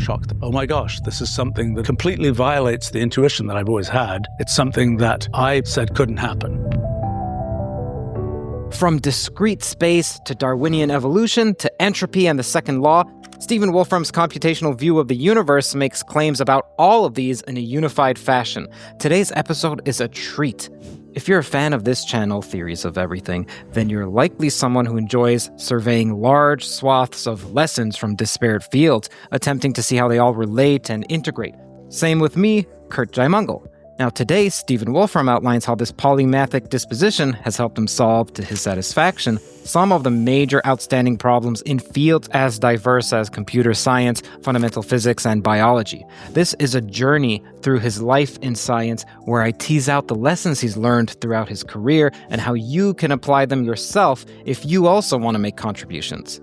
shock. Oh my gosh, this is something that completely violates the intuition that I've always had. It's something that I said couldn't happen. From discrete space to Darwinian evolution to entropy and the second law, Stephen Wolfram's computational view of the universe makes claims about all of these in a unified fashion. Today's episode is a treat. If you're a fan of this channel, Theories of Everything, then you're likely someone who enjoys surveying large swaths of lessons from disparate fields, attempting to see how they all relate and integrate. Same with me, Curt Jaimungal. Now today, Stephen Wolfram outlines how this polymathic disposition has helped him solve, to his satisfaction, some of the major outstanding problems in fields as diverse as computer science, fundamental physics, and biology. This is a journey through his life in science where I tease out the lessons he's learned throughout his career and how you can apply them yourself if you also want to make contributions.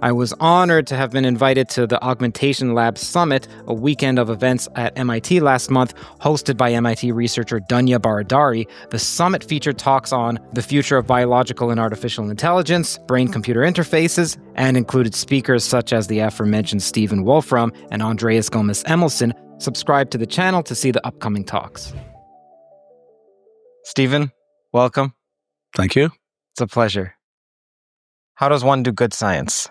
I was honored to have been invited to the Augmentation Lab Summit, a weekend of events at MIT last month, hosted by MIT researcher Dunya Baradari. The summit featured talks on the future of biological and artificial intelligence, brain-computer interfaces, and included speakers such as the aforementioned Stephen Wolfram and Andreas Gomez-Emelson. Subscribe to the channel to see the upcoming talks. Stephen, welcome. Thank you. It's a pleasure. How does one do good science?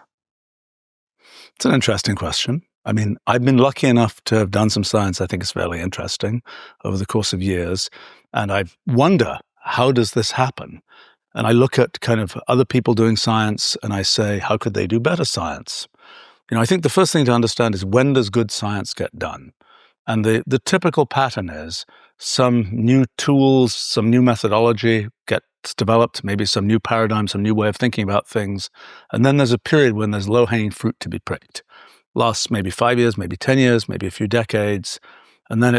It's an interesting question. I mean, I've been lucky enough to have done some science I think is fairly interesting over the course of years. And I wonder, how does this happen? And I look at kind of other people doing science and I say, how could they do better science? I think the first thing to understand is, when does good science get done? And the typical pattern is some new tools, some new methodology gets developed, maybe some new paradigm, some new way of thinking about things. And then there's a period when there's low-hanging fruit to be picked. Lasts maybe 5 years, maybe 10 years, maybe a few decades. And then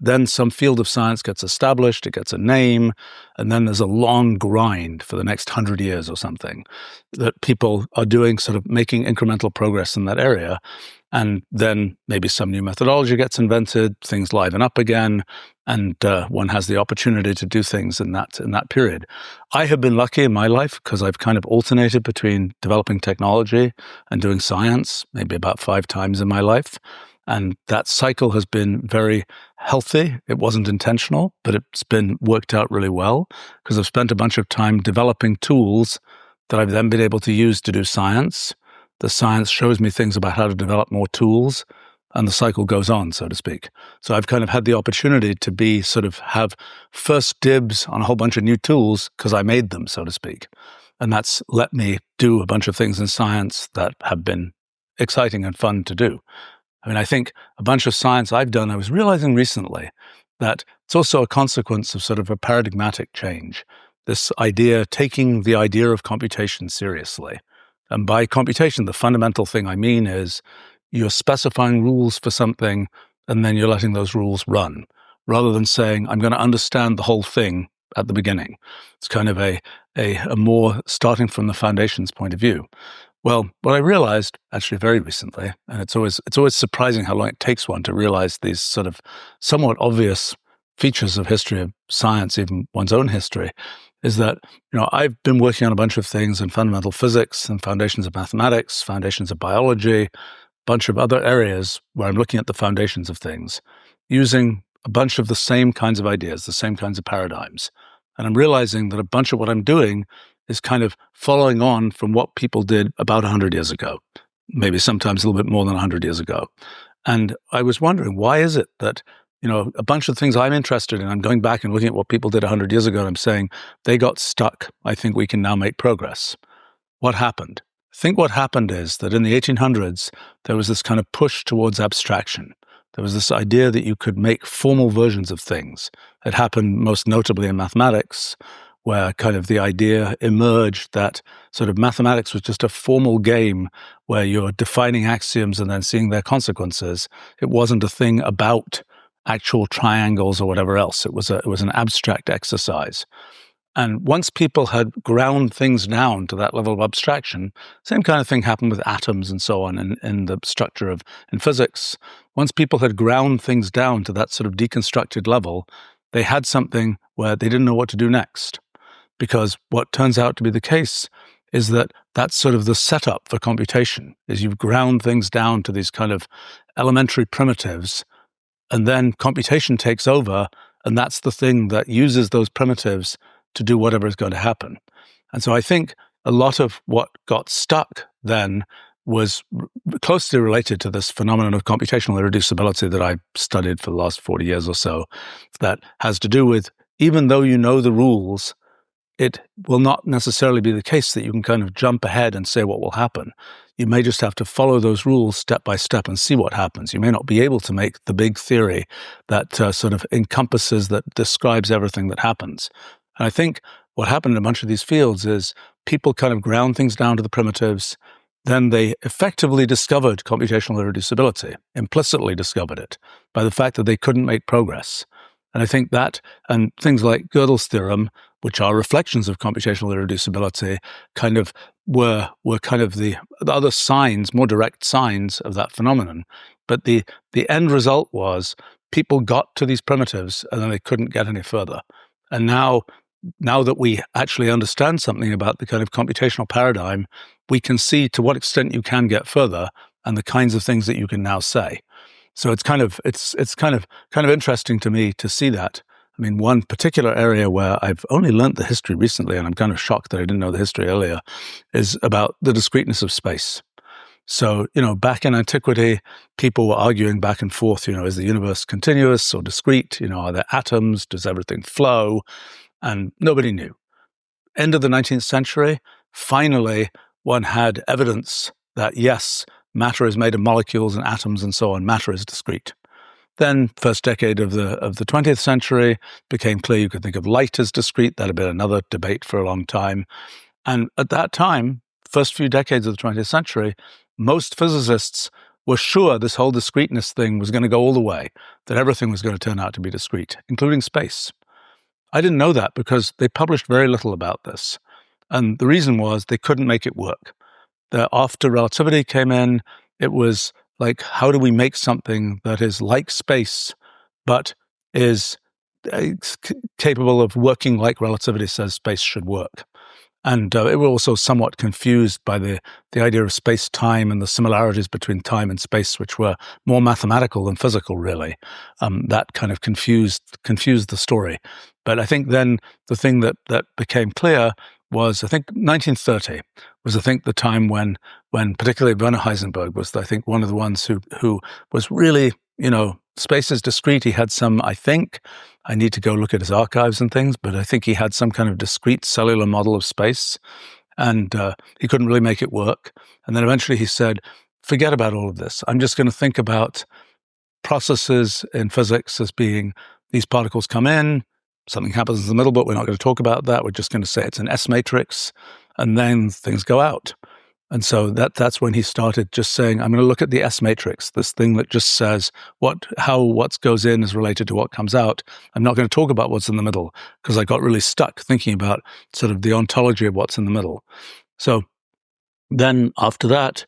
then some field of science gets established, it gets a name, and then there's a long grind for the next 100 years or something that people are doing, sort of making incremental progress in that area. And then maybe some new methodology gets invented, things liven up again, and one has the opportunity to do things in that period. I have been lucky in my life because I've kind of alternated between developing technology and doing science, maybe about 5 times in my life. And that cycle has been very healthy. It wasn't intentional, but it's been worked out really well because I've spent a bunch of time developing tools that I've then been able to use to do science. The science shows me things about how to develop more tools, and the cycle goes on, so to speak. So I've kind of had the opportunity to have first dibs on a whole bunch of new tools because I made them, so to speak. And that's let me do a bunch of things in science that have been exciting and fun to do. I mean, I think a bunch of science I've done, I was realizing recently that it's also a consequence of sort of a paradigmatic change. This idea, taking the idea of computation seriously. And by computation, the fundamental thing I mean is you're specifying rules for something and then you're letting those rules run, rather than saying, I'm going to understand the whole thing at the beginning. It's kind of a more starting from the foundations point of view. Well, what I realized actually very recently, and it's always surprising how long it takes one to realize these sort of somewhat obvious features of history of science, even one's own history, is that, I've been working on a bunch of things in fundamental physics and foundations of mathematics, foundations of biology, a bunch of other areas where I'm looking at the foundations of things, using a bunch of the same kinds of ideas, the same kinds of paradigms. And I'm realizing that a bunch of what I'm doing is kind of following on from what people did about 100 years ago, maybe sometimes a little bit more than 100 years ago. And I was wondering, why is it that a bunch of things I'm interested in, I'm going back and looking at what people did 100 years ago, and I'm saying, they got stuck. I think we can now make progress. What happened? I think what happened is that in the 1800s, there was this kind of push towards abstraction. There was this idea that you could make formal versions of things. It happened most notably in mathematics, where kind of the idea emerged that sort of mathematics was just a formal game where you're defining axioms and then seeing their consequences. It wasn't a thing about actual triangles or whatever else. It was an abstract exercise. And once people had ground things down to that level of abstraction, same kind of thing happened with atoms and so on in the structure in physics. Once people had ground things down to that sort of deconstructed level, they had something where they didn't know what to do next. Because what turns out to be the case is that that's sort of the setup for computation, is you've ground things down to these kind of elementary primitives, and then computation takes over, and that's the thing that uses those primitives to do whatever is going to happen. And so I think a lot of what got stuck then was closely related to this phenomenon of computational irreducibility that I've studied for the last 40 years or so, that has to do with, even though you know the rules, it will not necessarily be the case that you can kind of jump ahead and say what will happen. You may just have to follow those rules step by step and see what happens. You may not be able to make the big theory that sort of encompasses, that describes everything that happens. And I think what happened in a bunch of these fields is people kind of ground things down to the primitives. Then they effectively discovered computational irreducibility, implicitly discovered it, by the fact that they couldn't make progress. And I think that, and things like Gödel's theorem, which are reflections of computational irreducibility, kind of were kind of the other signs, more direct signs of that phenomenon. But the end result was people got to these primitives and then they couldn't get any further. And now that we actually understand something about the kind of computational paradigm, we can see to what extent you can get further and the kinds of things that you can now say. So it's kind of interesting to me to see that. I mean, one particular area where I've only learnt the history recently, and I'm kind of shocked that I didn't know the history earlier, is about the discreteness of space. So, back in antiquity, people were arguing back and forth, is the universe continuous or discrete? Are there atoms? Does everything flow? And nobody knew. End of the 19th century, finally, one had evidence that, yes, matter is made of molecules and atoms and so on. Matter is discrete. Then, first decade of the 20th century, became clear you could think of light as discrete. That had been another debate for a long time. And at that time, first few decades of the 20th century, most physicists were sure this whole discreteness thing was going to go all the way, that everything was going to turn out to be discrete, including space. I didn't know that because they published very little about this. And the reason was they couldn't make it work. After relativity came in, it was like, how do we make something that is like space, but is capable of working like relativity says space should work? And it was also somewhat confused by the idea of space-time and the similarities between time and space, which were more mathematical than physical, really. That kind of confused the story. But I think then the thing that became clear was, I think 1930 was, I think, the time when particularly Werner Heisenberg was, I think, one of the ones who was really, space is discrete. He had some, I think, I need to go look at his archives and things, but I think he had some kind of discrete cellular model of space, and he couldn't really make it work. And then eventually he said, forget about all of this. I'm just going to think about processes in physics as being, these particles come in, something happens in the middle, but we're not going to talk about that. We're just going to say it's an S matrix, and then things go out. And so that's when he started just saying, I'm going to look at the S matrix, this thing that just says what goes in is related to what comes out. I'm not going to talk about what's in the middle, because I got really stuck thinking about sort of the ontology of what's in the middle. So then after that,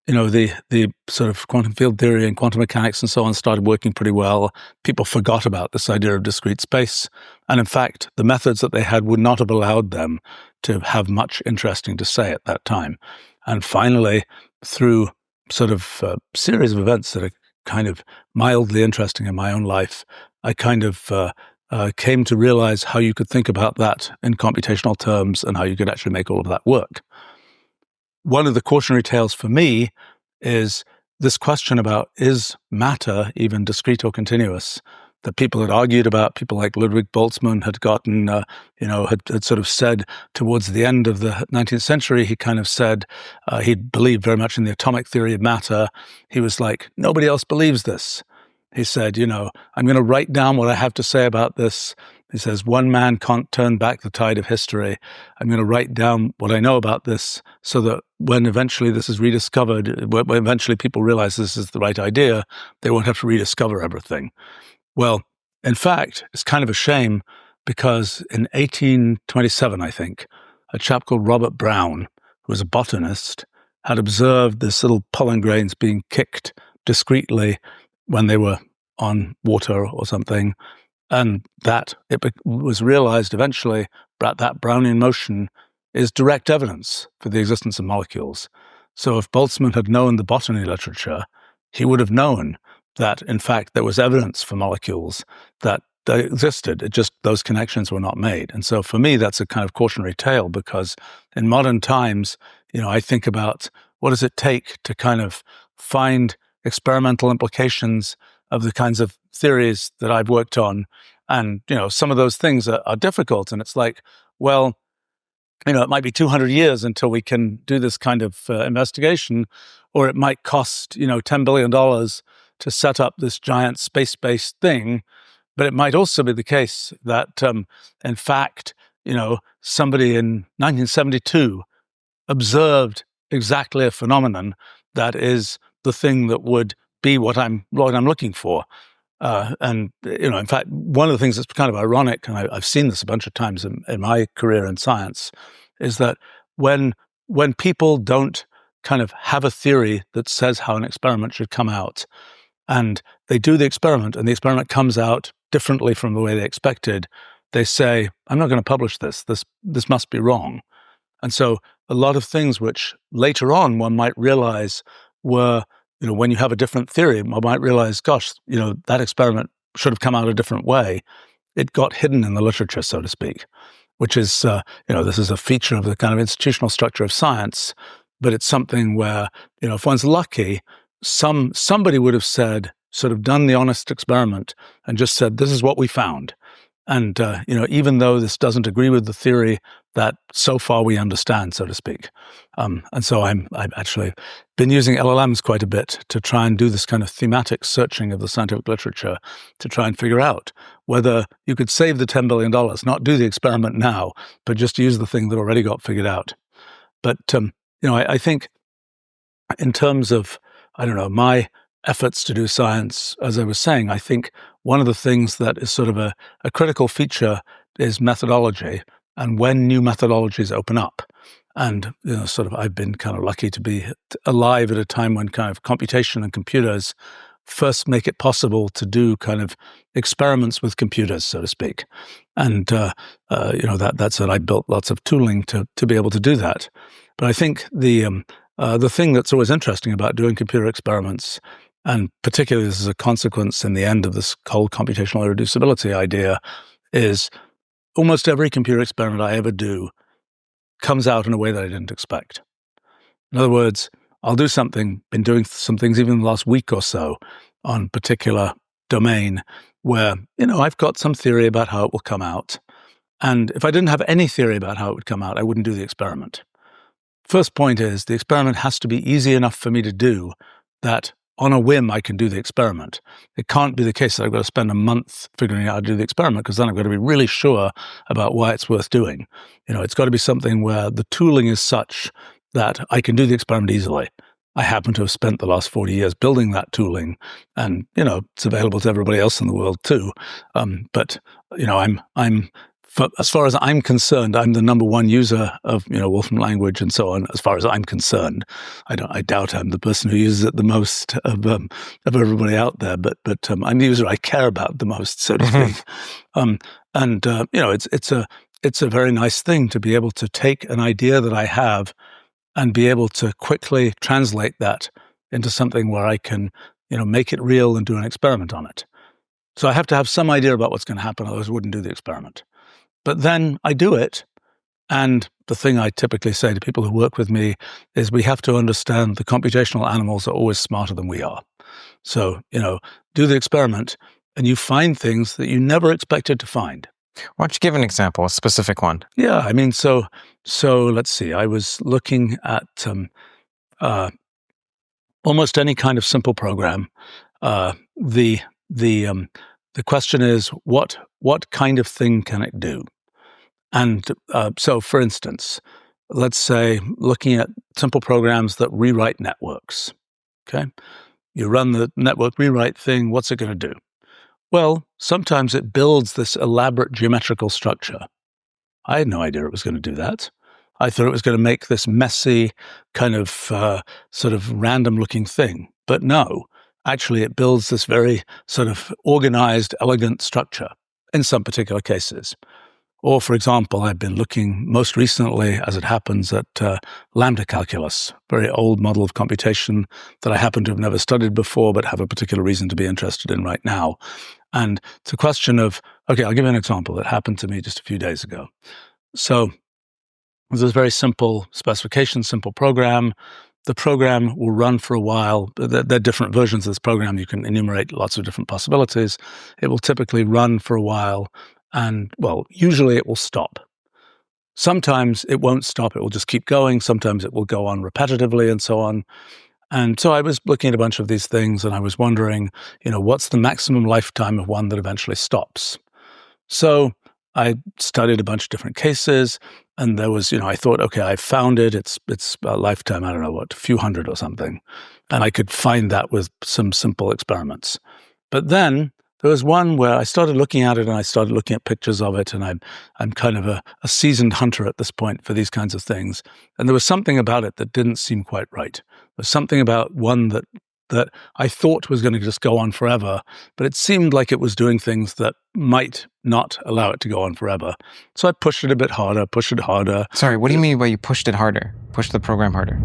the sort of quantum field theory and quantum mechanics and so on started working pretty well. People forgot about this idea of discrete space. And in fact, the methods that they had would not have allowed them to have much interesting to say at that time. And finally, through sort of a series of events that are kind of mildly interesting in my own life, I kind of came to realize how you could think about that in computational terms and how you could actually make all of that work. One of the cautionary tales for me is this question about, is matter even discrete or continuous? That people had argued about. People like Ludwig Boltzmann had gotten, had sort of said towards the end of the 19th century, he kind of said he believed very much in the atomic theory of matter. He was like, nobody else believes this. He said, I'm going to write down what I have to say about this. He says, one man can't turn back the tide of history. I'm going to write down what I know about this so that when eventually this is rediscovered, when eventually people realize this is the right idea, they won't have to rediscover everything. Well, in fact, it's kind of a shame, because in 1827, I think, a chap called Robert Brown, who was a botanist, had observed this little pollen grains being kicked discretely when they were on water or something, and that it was realized eventually that Brownian motion is direct evidence for the existence of molecules. So if Boltzmann had known the botany literature, he would have known that, in fact, there was evidence for molecules that they existed. It just, those connections were not made. And so for me, that's a kind of cautionary tale, because in modern times, I think about what does it take to kind of find experimental implications of the kinds of theories that I've worked on. And, some of those things are difficult. And it's like, well, it might be 200 years until we can do this kind of investigation, or it might cost, $10 billion to set up this giant space-based thing. But it might also be the case that, in fact, somebody in 1972 observed exactly a phenomenon that is the thing that would be what I'm looking for. And in fact, one of the things that's kind of ironic, and I've seen this a bunch of times in my career in science, is that when people don't kind of have a theory that says how an experiment should come out, and they do the experiment, and the experiment comes out differently from the way they expected, they say, "I'm not going to publish this. This must be wrong." And so a lot of things which later on one might realize were, when you have a different theory, one might realize, gosh, that experiment should have come out a different way. It got hidden in the literature, so to speak, which is, this is a feature of the kind of institutional structure of science, but it's something where, if one's lucky, somebody would have said, sort of done the honest experiment and just said, this is what we found. And, even though this doesn't agree with the theory that so far we understand, so to speak. And so I've actually been using LLMs quite a bit to try and do this kind of thematic searching of the scientific literature to try and figure out whether you could save the $10 billion, not do the experiment now, but just use the thing that already got figured out. But, I think in terms of, my efforts to do science, as I was saying, I think one of the things that is sort of a critical feature is methodology, and when new methodologies open up. And, I've been kind of lucky to be alive at a time when kind of computation and computers first make it possible to do kind of experiments with computers, so to speak. And, that's it. I built lots of tooling to be able to do that. But I think the thing that's always interesting about doing computer experiments, and particularly this is a consequence in the end of this whole computational irreducibility idea, is almost every computer experiment I ever do comes out in a way that I didn't expect. In other words, I'll do something, been doing some things even in the last week or so on a particular domain where, I've got some theory about how it will come out. And if I didn't have any theory about how it would come out, I wouldn't do the experiment. First point is the experiment has to be easy enough for me to do that on a whim I can do the experiment. It can't be the case that I've got to spend a month figuring out how to do the experiment, because then I've got to be really sure about why it's worth doing. It's got to be something where the tooling is such that I can do the experiment easily. I happen to have spent the last 40 years building that tooling, and, it's available to everybody else in the world too. But as far as I'm concerned, I'm the number one user of, Wolfram language and so on. As far as I'm concerned, I doubt I'm the person who uses it the most of everybody out there. But I'm the user I care about the most, so to speak. It's a very nice thing to be able to take an idea that I have and be able to quickly translate that into something where I can, make it real and do an experiment on it. So I have to have some idea about what's going to happen, otherwise I wouldn't do the experiment. But then I do it, and the thing I typically say to people who work with me is we have to understand the computational animals are always smarter than we are. So, do the experiment, and you find things that you never expected to find. Why don't you give an example, a specific one? Yeah, so let's see. I was looking at almost any kind of simple program. The question is, what kind of thing can it do? And so, for instance, let's say looking at simple programs that rewrite networks. Okay, you run the network rewrite thing. What's it going to do? Well, sometimes it builds this elaborate geometrical structure. I had no idea it was going to do that. I thought it was going to make this messy, kind of sort of random-looking thing. But no, actually it builds this very sort of organized, elegant structure in some particular cases. Or, for example, I've been looking most recently, as it happens, at lambda calculus, very old model of computation that I happen to have never studied before, but have a particular reason to be interested in right now. And it's a question of, okay, I'll give you an example that happened to me just a few days ago. So there's this very simple specification, simple program. The program will run for a while. There are different versions of this program. You can enumerate lots of different possibilities. It will typically run for a while, and, well, usually it will stop. Sometimes it won't stop. It will just keep going. Sometimes it will go on repetitively and so on. And so I was looking at a bunch of these things, and I was wondering, what's the maximum lifetime of one that eventually stops? So I studied a bunch of different cases, and there was, I thought, okay, I found it. It's a lifetime, I don't know what, a few hundred or something. And I could find that with some simple experiments. But then there was one where I started looking at it, and I started looking at pictures of it, and I'm kind of a seasoned hunter at this point for these kinds of things. And there was something about it that didn't seem quite right. There was something about one that I thought was going to just go on forever, but it seemed like it was doing things that might not allow it to go on forever. So I pushed it a bit harder, pushed it harder. Sorry, what do you mean by you pushed it harder? Pushed the program harder?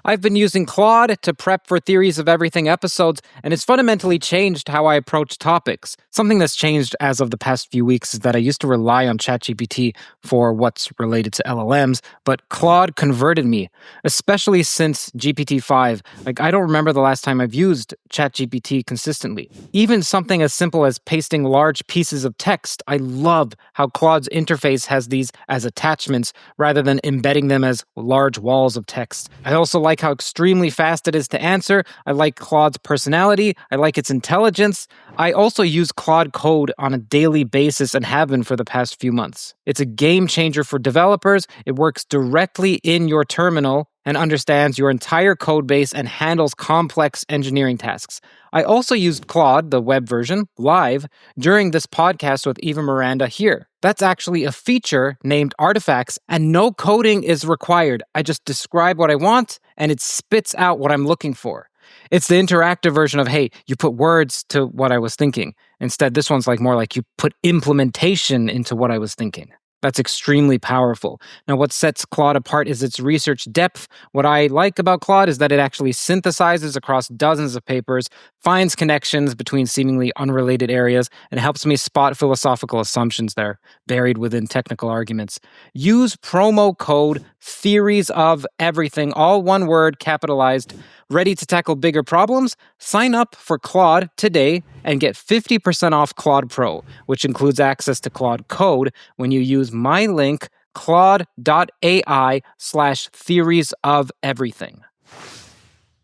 I've been using Claude to prep for Theories of Everything episodes, and it's fundamentally changed how I approach topics. Something that's changed as of the past few weeks is that I used to rely on ChatGPT for what's related to LLMs, but Claude converted me, especially since GPT-5. I don't remember the last time I've used ChatGPT consistently. Even something as simple as pasting large pieces of text, I love how Claude's interface has these as attachments rather than embedding them as large walls of text. I also like how extremely fast it is to answer. I like Claude's personality. I like its intelligence. I also use Claude Code on a daily basis and have been for the past few months. It's a game changer for developers. It works directly in your terminal and understands your entire code base and handles complex engineering tasks. I also used Claude, the web version, live during this podcast with Eva Miranda here. That's actually a feature named Artifacts, and no coding is required. I just describe what I want, and it spits out what I'm looking for. It's the interactive version of, hey, you put words to what I was thinking. Instead, this one's more like you put implementation into what I was thinking. That's extremely powerful. Now, what sets Claude apart is its research depth. What I like about Claude is that it actually synthesizes across dozens of papers, finds connections between seemingly unrelated areas, and helps me spot philosophical assumptions there, buried within technical arguments. Use promo code Theories of Everything, all one word, capitalized. Ready to tackle bigger problems? Sign up for Claude today and get 50% off Claude Pro, which includes access to Claude Code when you use my link, claude.ai/theories of everything.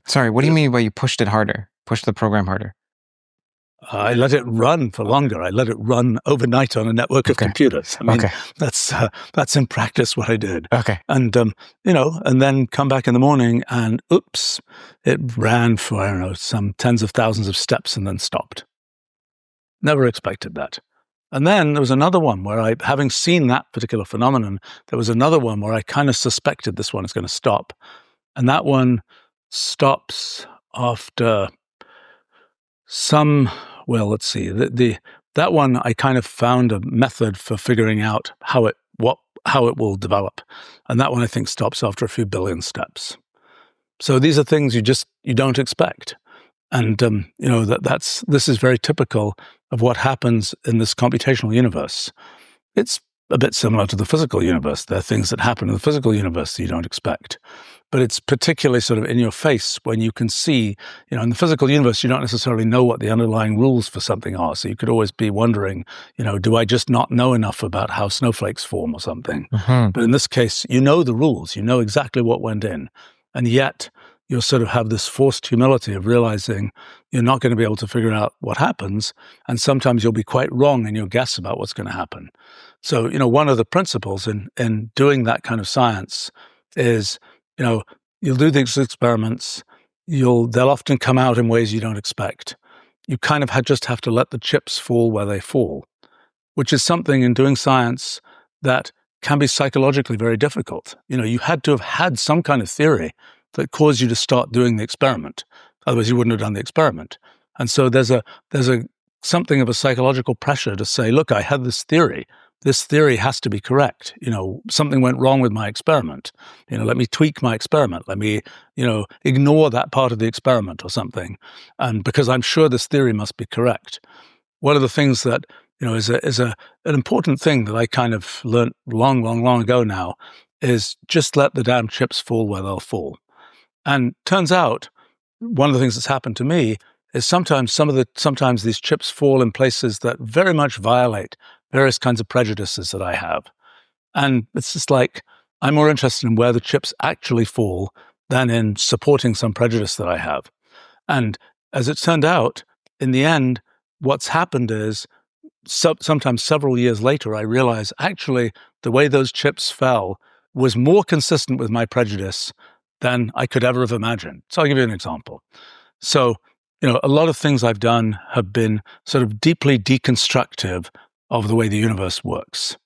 Sorry, what do you mean by you pushed it harder? Pushed the program harder? I let it run for longer. I let it run overnight on a network of computers. I mean, that's in practice what I did. Okay. And, and then come back in the morning and, oops, it ran for, I don't know, some tens of thousands of steps and then stopped. Never expected that. And then there was another one where having seen that particular phenomenon, there was another one where I kind of suspected this one is going to stop. And that one stops after let's see. That one I kind of found a method for figuring out how it will develop, and that one I think stops after a few billion steps. So these are things you don't expect, and this is very typical of what happens in this computational universe. It's a bit similar to the physical universe. There are things that happen in the physical universe that you don't expect. But it's particularly sort of in your face when you can see, in the physical universe, you don't necessarily know what the underlying rules for something are. So you could always be wondering, do I just not know enough about how snowflakes form or something? Mm-hmm. But in this case, you know the rules, you know exactly what went in. And yet you'll sort of have this forced humility of realizing you're not going to be able to figure out what happens. And sometimes you'll be quite wrong in your guess about what's going to happen. So, one of the principles in doing that kind of science is, you'll do these experiments, they'll often come out in ways you don't expect. You kind of just have to let the chips fall where they fall, which is something in doing science that can be psychologically very difficult. You had to have had some kind of theory that caused you to start doing the experiment. Otherwise, you wouldn't have done the experiment. And so there's something of a psychological pressure to say, look, I had this theory, this theory has to be correct. Something went wrong with my experiment. Let me tweak my experiment. Let me, ignore that part of the experiment or something. And because I'm sure this theory must be correct. One of the things that, is an important thing that I kind of learned long ago now is just let the damn chips fall where they'll fall. And turns out, one of the things that's happened to me is sometimes these chips fall in places that very much violate various kinds of prejudices that I have. And it's just like, I'm more interested in where the chips actually fall than in supporting some prejudice that I have. And as it turned out, in the end, what's happened is sometimes several years later, I realized actually the way those chips fell was more consistent with my prejudice than I could ever have imagined. So I'll give you an example. So, a lot of things I've done have been sort of deeply deconstructive of the way the universe works.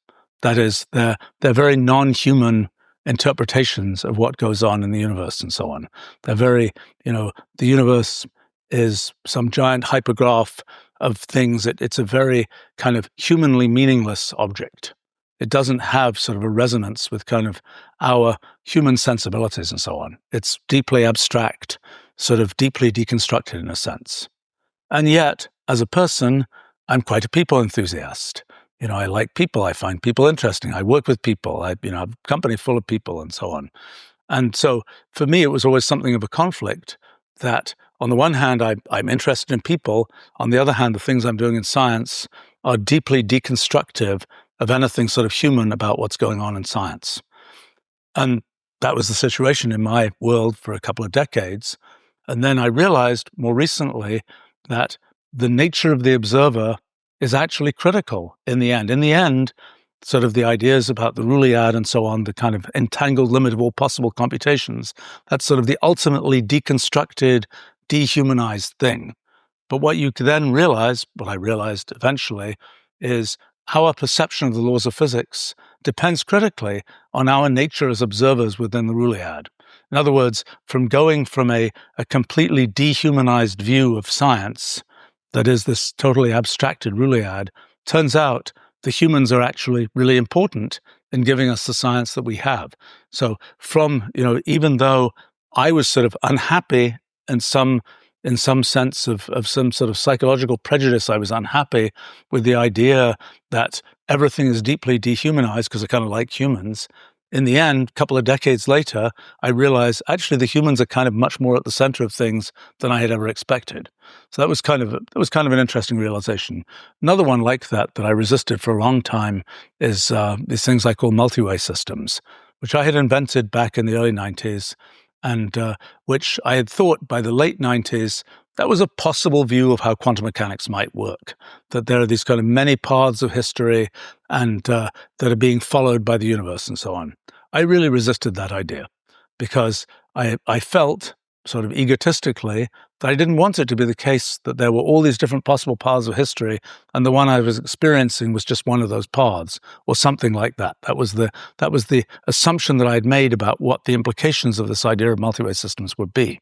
That is, they're very non-human interpretations of what goes on in the universe and so on. They're very, the universe is some giant hypergraph of things. It's a very kind of humanly meaningless object. It doesn't have sort of a resonance with kind of our human sensibilities and so on. It's deeply abstract, sort of deeply deconstructed in a sense. And yet, as a person, I'm quite a people enthusiast. I like people. I find people interesting. I work with people. I have a company full of people and so on. And so for me, it was always something of a conflict that on the one hand, I'm interested in people. On the other hand, the things I'm doing in science are deeply deconstructive of anything sort of human about what's going on in science. And that was the situation in my world for a couple of decades. And then I realized more recently that the nature of the observer is actually critical in the end. In the end, sort of the ideas about the Ruliad and so on, the kind of entangled limit of all possible computations, that's sort of the ultimately deconstructed, dehumanized thing. But what you then realize, what I realized eventually, is our perception of the laws of physics depends critically on our nature as observers within the Ruliad. In other words, from going from a completely dehumanized view of science, that is this totally abstracted Ruliad, turns out the humans are actually really important in giving us the science that we have. So from, even though I was sort of unhappy in some sense of some sort of psychological prejudice, I was unhappy with the idea that everything is deeply dehumanized because I kind of like humans. In the end, a couple of decades later, I realized actually the humans are kind of much more at the center of things than I had ever expected. So that was kind of an interesting realization. Another one like that I resisted for a long time is these things I call multi-way systems, which I had invented back in the early 90s, and which I had thought by the late 90s that was a possible view of how quantum mechanics might work, that there are these kind of many paths of history and that are being followed by the universe and so on. I really resisted that idea because I felt sort of egotistically that I didn't want it to be the case that there were all these different possible paths of history and the one I was experiencing was just one of those paths or something like that. That was the assumption that I had made about what the implications of this idea of multi-way systems would be.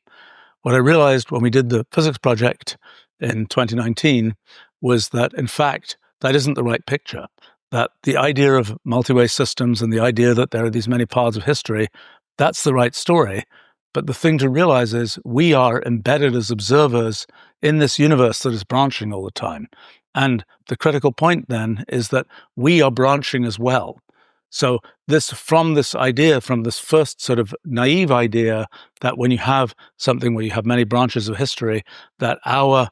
What I realized when we did the physics project in 2019 was that, in fact, that isn't the right picture, that the idea of multi-way systems and the idea that there are these many paths of history, that's the right story. But the thing to realize is we are embedded as observers in this universe that is branching all the time. And the critical point then is that we are branching as well. So from this first sort of naive idea that when you have something where you have many branches of history, that our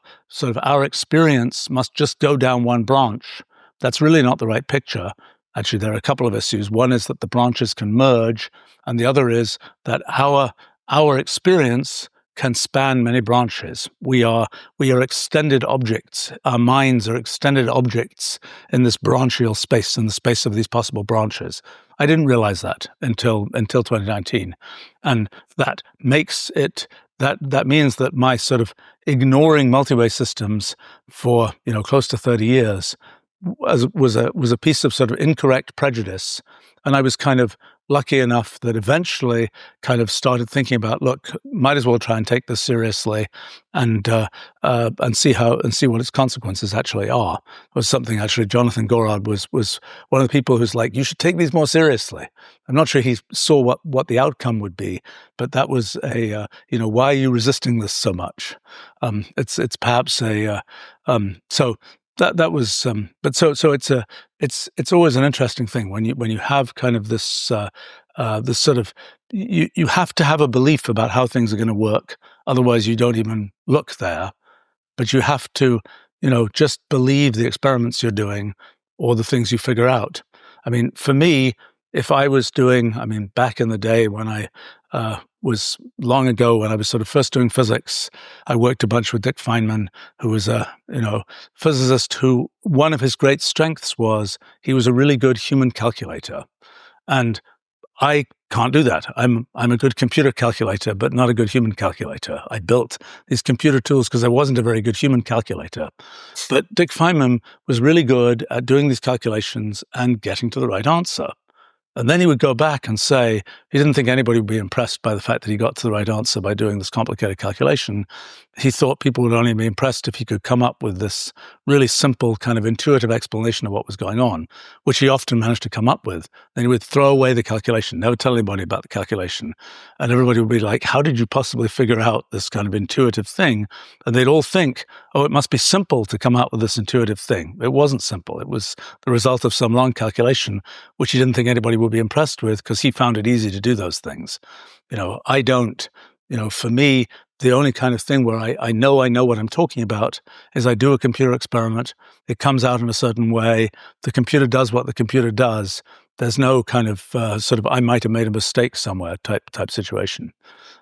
experience must just go down one branch, that's really not the right picture. Actually, there are a couple of issues. One is that the branches can merge, and the other is that our experience can span many branches. We are extended objects. Our minds are extended objects in this branchial space, in the space of these possible branches. I didn't realize that until 2019. And that makes it, that means that my sort of ignoring multi-way systems for, close to 30 years was a piece of sort of incorrect prejudice. And I was kind of lucky enough that eventually kind of started thinking about, look, might as well try and take this seriously and see what its consequences actually are. It was something actually Jonathan Gorod was one of the people who's like, you should take these more seriously. I'm not sure he saw what the outcome would be, but that was why are you resisting this so much? It's perhaps a so that was but so it's always an interesting thing when you have kind of this this sort of you have to have a belief about how things are going to work, otherwise you don't even look there. But you have to just believe the experiments you're doing or the things you figure out. I mean, for me, if I was doing, back in the day when I was long ago when I was sort of first doing physics, I worked a bunch with Dick Feynman, who was a physicist who one of his great strengths was he was a really good human calculator, and I can't do that. I'm a good computer calculator, but not a good human calculator. I built these computer tools because I wasn't a very good human calculator. But Dick Feynman was really good at doing these calculations and getting to the right answer. And then he would go back and say he didn't think anybody would be impressed by the fact that he got to the right answer by doing this complicated calculation. He thought people would only be impressed if he could come up with this really simple kind of intuitive explanation of what was going on, which he often managed to come up with. Then he would throw away the calculation, never tell anybody about the calculation. And everybody would be like, how did you possibly figure out this kind of intuitive thing? And they'd all think, oh, it must be simple to come out with this intuitive thing. It wasn't simple. It was the result of some long calculation, which he didn't think anybody would be impressed with because he found it easy to do those things. I don't. For me, the only kind of thing where I know what I'm talking about is I do a computer experiment. It comes out in a certain way. The computer does what the computer does. There's no kind of sort of I might have made a mistake somewhere type situation.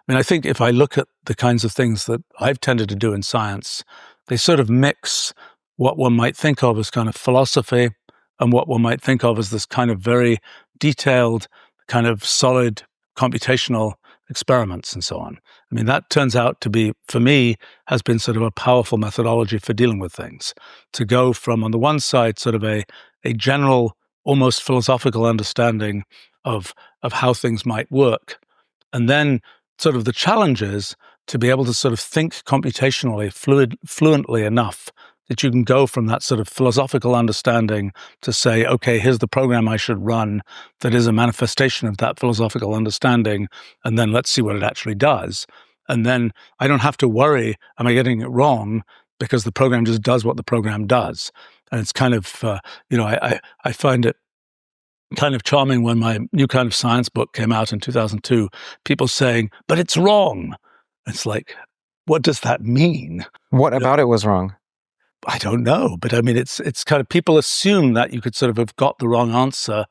I think if I look at the kinds of things that I've tended to do in science, they sort of mix what one might think of as kind of philosophy and what one might think of as this kind of very detailed, kind of solid computational experiments and so on. That turns out to be, for me, has been sort of a powerful methodology for dealing with things. To go from, on the one side, sort of a general, almost philosophical understanding of how things might work, and then sort of the challenge is to be able to sort of think computationally, fluently enough that you can go from that sort of philosophical understanding to say, okay, here's the program I should run that is a manifestation of that philosophical understanding, and then let's see what it actually does. And then I don't have to worry, am I getting it wrong? Because the program just does what the program does. And it's kind of, I find it kind of charming when my new kind of science book came out in 2002, people saying, but it's wrong. It's like, what does that mean? What about it was wrong? I don't know, but it's kind of people assume that you could sort of have got the wrong answer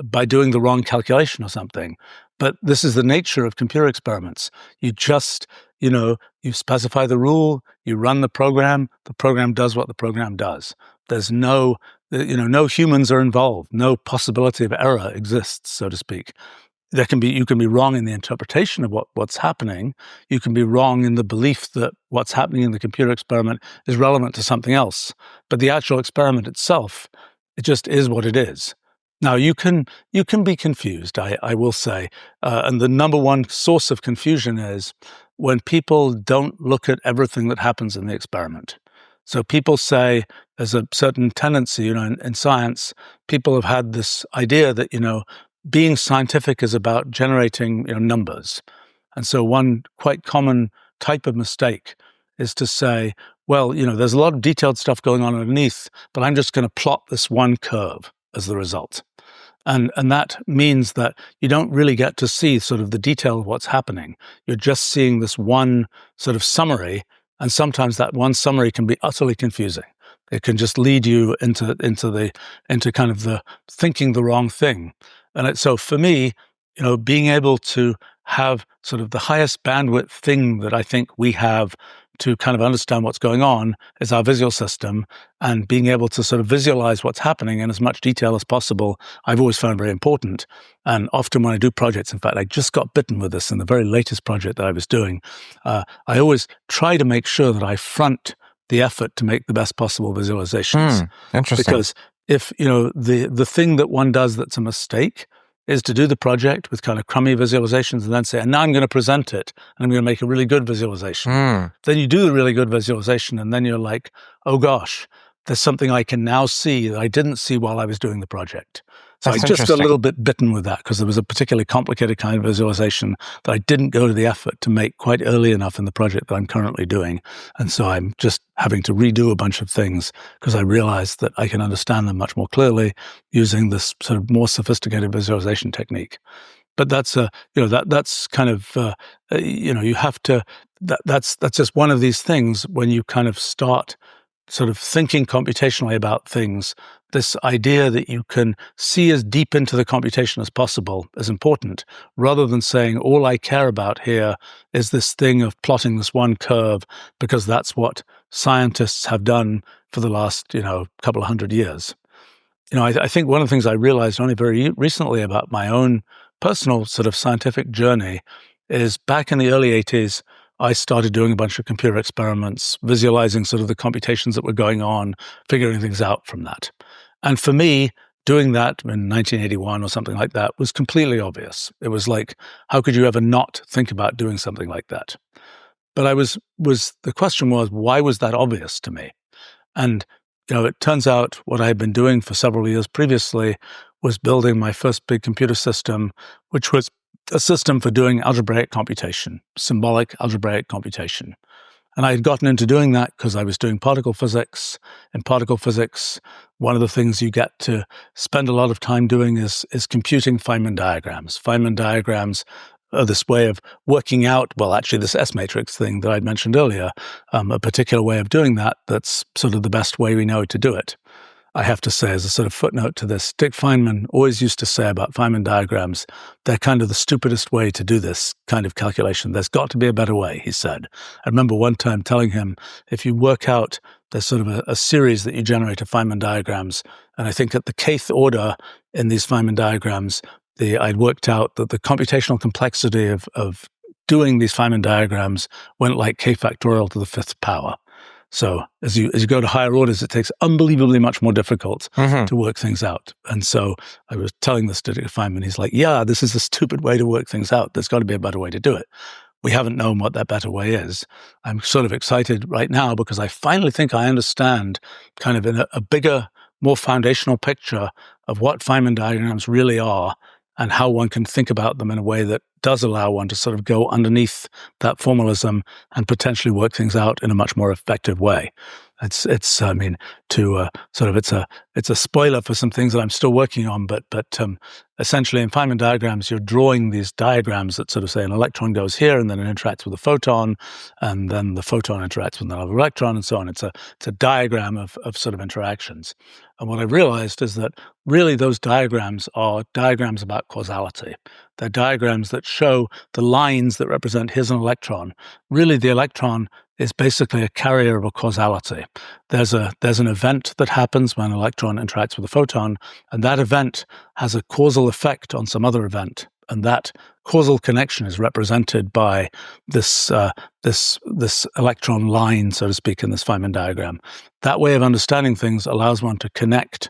by doing the wrong calculation or something. But this is the nature of computer experiments. You just, you specify the rule, you run the program does what the program does. There's no humans are involved. No possibility of error exists, so to speak. You can be wrong in the interpretation of what's happening. You can be wrong in the belief that what's happening in the computer experiment is relevant to something else. But the actual experiment itself, it just is what it is. Now, you can be confused, I will say. And the number one source of confusion is when people don't look at everything that happens in the experiment. So people say there's a certain tendency, in science, people have had this idea that, being scientific is about generating numbers. And so one quite common type of mistake is to say, well, there's a lot of detailed stuff going on underneath, but I'm just going to plot this one curve as the result. And that means that you don't really get to see sort of the detail of what's happening. You're just seeing this one sort of summary, and sometimes that one summary can be utterly confusing. It can just lead you into kind of the thinking the wrong thing. And so for me, being able to have sort of the highest bandwidth thing that I think we have to kind of understand what's going on is our visual system, and being able to sort of visualize what's happening in as much detail as possible, I've always found very important. And often when I do projects, in fact, I just got bitten with this in the very latest project that I was doing. I always try to make sure that I front the effort to make the best possible visualizations. Interesting. Because if, the thing that one does that's a mistake is to do the project with kind of crummy visualizations and then say, and now I'm going to present it and I'm going to make a really good visualization. Then you do the really good visualization and then you're like, oh gosh, there's something I can now see that I didn't see while I was doing the project. So That's I just a little bit bitten with that because there was a particularly complicated kind of visualization that I didn't go to the effort to make quite early enough in the project that I'm currently doing. And so I'm just having to redo a bunch of things because I realized that I can understand them much more clearly using this sort of more sophisticated visualization technique. But that's that's kind of you have to that's just one of these things when you kind of start sort of thinking computationally about things. This idea that you can see as deep into the computation as possible is important, rather than saying all I care about here is this thing of plotting this one curve because that's what scientists have done for the last couple of hundred years. I think one of the things I realized only very recently about my own personal sort of scientific journey is back in the early 80s, I started doing a bunch of computer experiments, visualizing sort of the computations that were going on, figuring things out from that. And for me, doing that in 1981 or something like that was completely obvious. It was like, how could you ever not think about doing something like that? But the question was, why was that obvious to me? And it turns out what I had been doing for several years previously was building my first big computer system, which was a system for doing algebraic computation, symbolic algebraic computation. And I had gotten into doing that because I was doing particle physics. In particle physics, one of the things you get to spend a lot of time doing is computing Feynman diagrams. Feynman diagrams are this way of working out, well, actually this S-matrix thing that I'd mentioned earlier, a particular way of doing that that's sort of the best way we know to do it. I have to say, as a sort of footnote to this, Dick Feynman always used to say about Feynman diagrams, they're kind of the stupidest way to do this kind of calculation. There's got to be a better way, he said. I remember one time telling him, if you work out, there's sort of a series that you generate of Feynman diagrams, and I think at the kth order in these Feynman diagrams, I'd worked out that the computational complexity of doing these Feynman diagrams went like k factorial to the fifth power. So as you go to higher orders, it takes unbelievably much more difficult to work things out. And so I was telling this to Dick Feynman. He's like, yeah, this is a stupid way to work things out. There's got to be a better way to do it. We haven't known what that better way is. I'm sort of excited right now because I finally think I understand kind of in a bigger, more foundational picture of what Feynman diagrams really are and how one can think about them in a way that does allow one to sort of go underneath that formalism and potentially work things out in a much more effective way. It's a spoiler for some things that I'm still working on, but essentially in Feynman diagrams, you're drawing these diagrams that sort of say an electron goes here and then it interacts with a photon, and then the photon interacts with another electron and so on. It's a diagram of sort of interactions. And what I realized is that really those diagrams are diagrams about causality. They're diagrams that show the lines that represent here's an electron. Really, the electron is basically a carrier of a causality. There's an event that happens when an electron interacts with a photon, and that event has a causal effect on some other event. And that causal connection is represented by this electron line, so to speak, in this Feynman diagram. That way of understanding things allows one to connect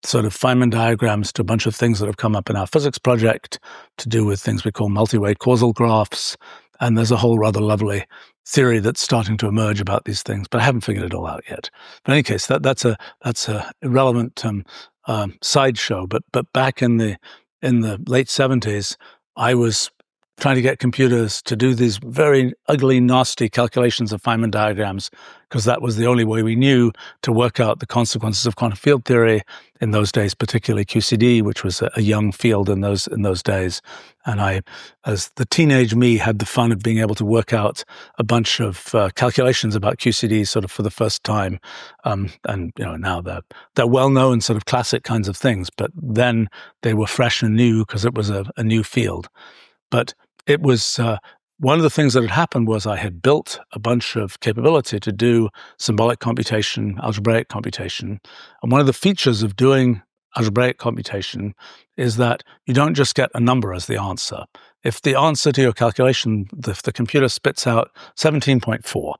sort of Feynman diagrams to a bunch of things that have come up in our physics project to do with things we call multi-way causal graphs. And there's a whole rather lovely theory that's starting to emerge about these things, but I haven't figured it all out yet. But in any case, that's a irrelevant sideshow. But back in the late 70s, I was trying to get computers to do these very ugly, nasty calculations of Feynman diagrams, because that was the only way we knew to work out the consequences of quantum field theory in those days, particularly QCD, which was a young field in those days. And I, as the teenage me, had the fun of being able to work out a bunch of calculations about QCD sort of for the first time. And now they're well-known sort of classic kinds of things, but then they were fresh and new because it was a new field. But it was one of the things that had happened was I had built a bunch of capability to do symbolic computation, algebraic computation. And one of the features of doing algebraic computation is that you don't just get a number as the answer. If the answer to your calculation, if the computer spits out 17.4,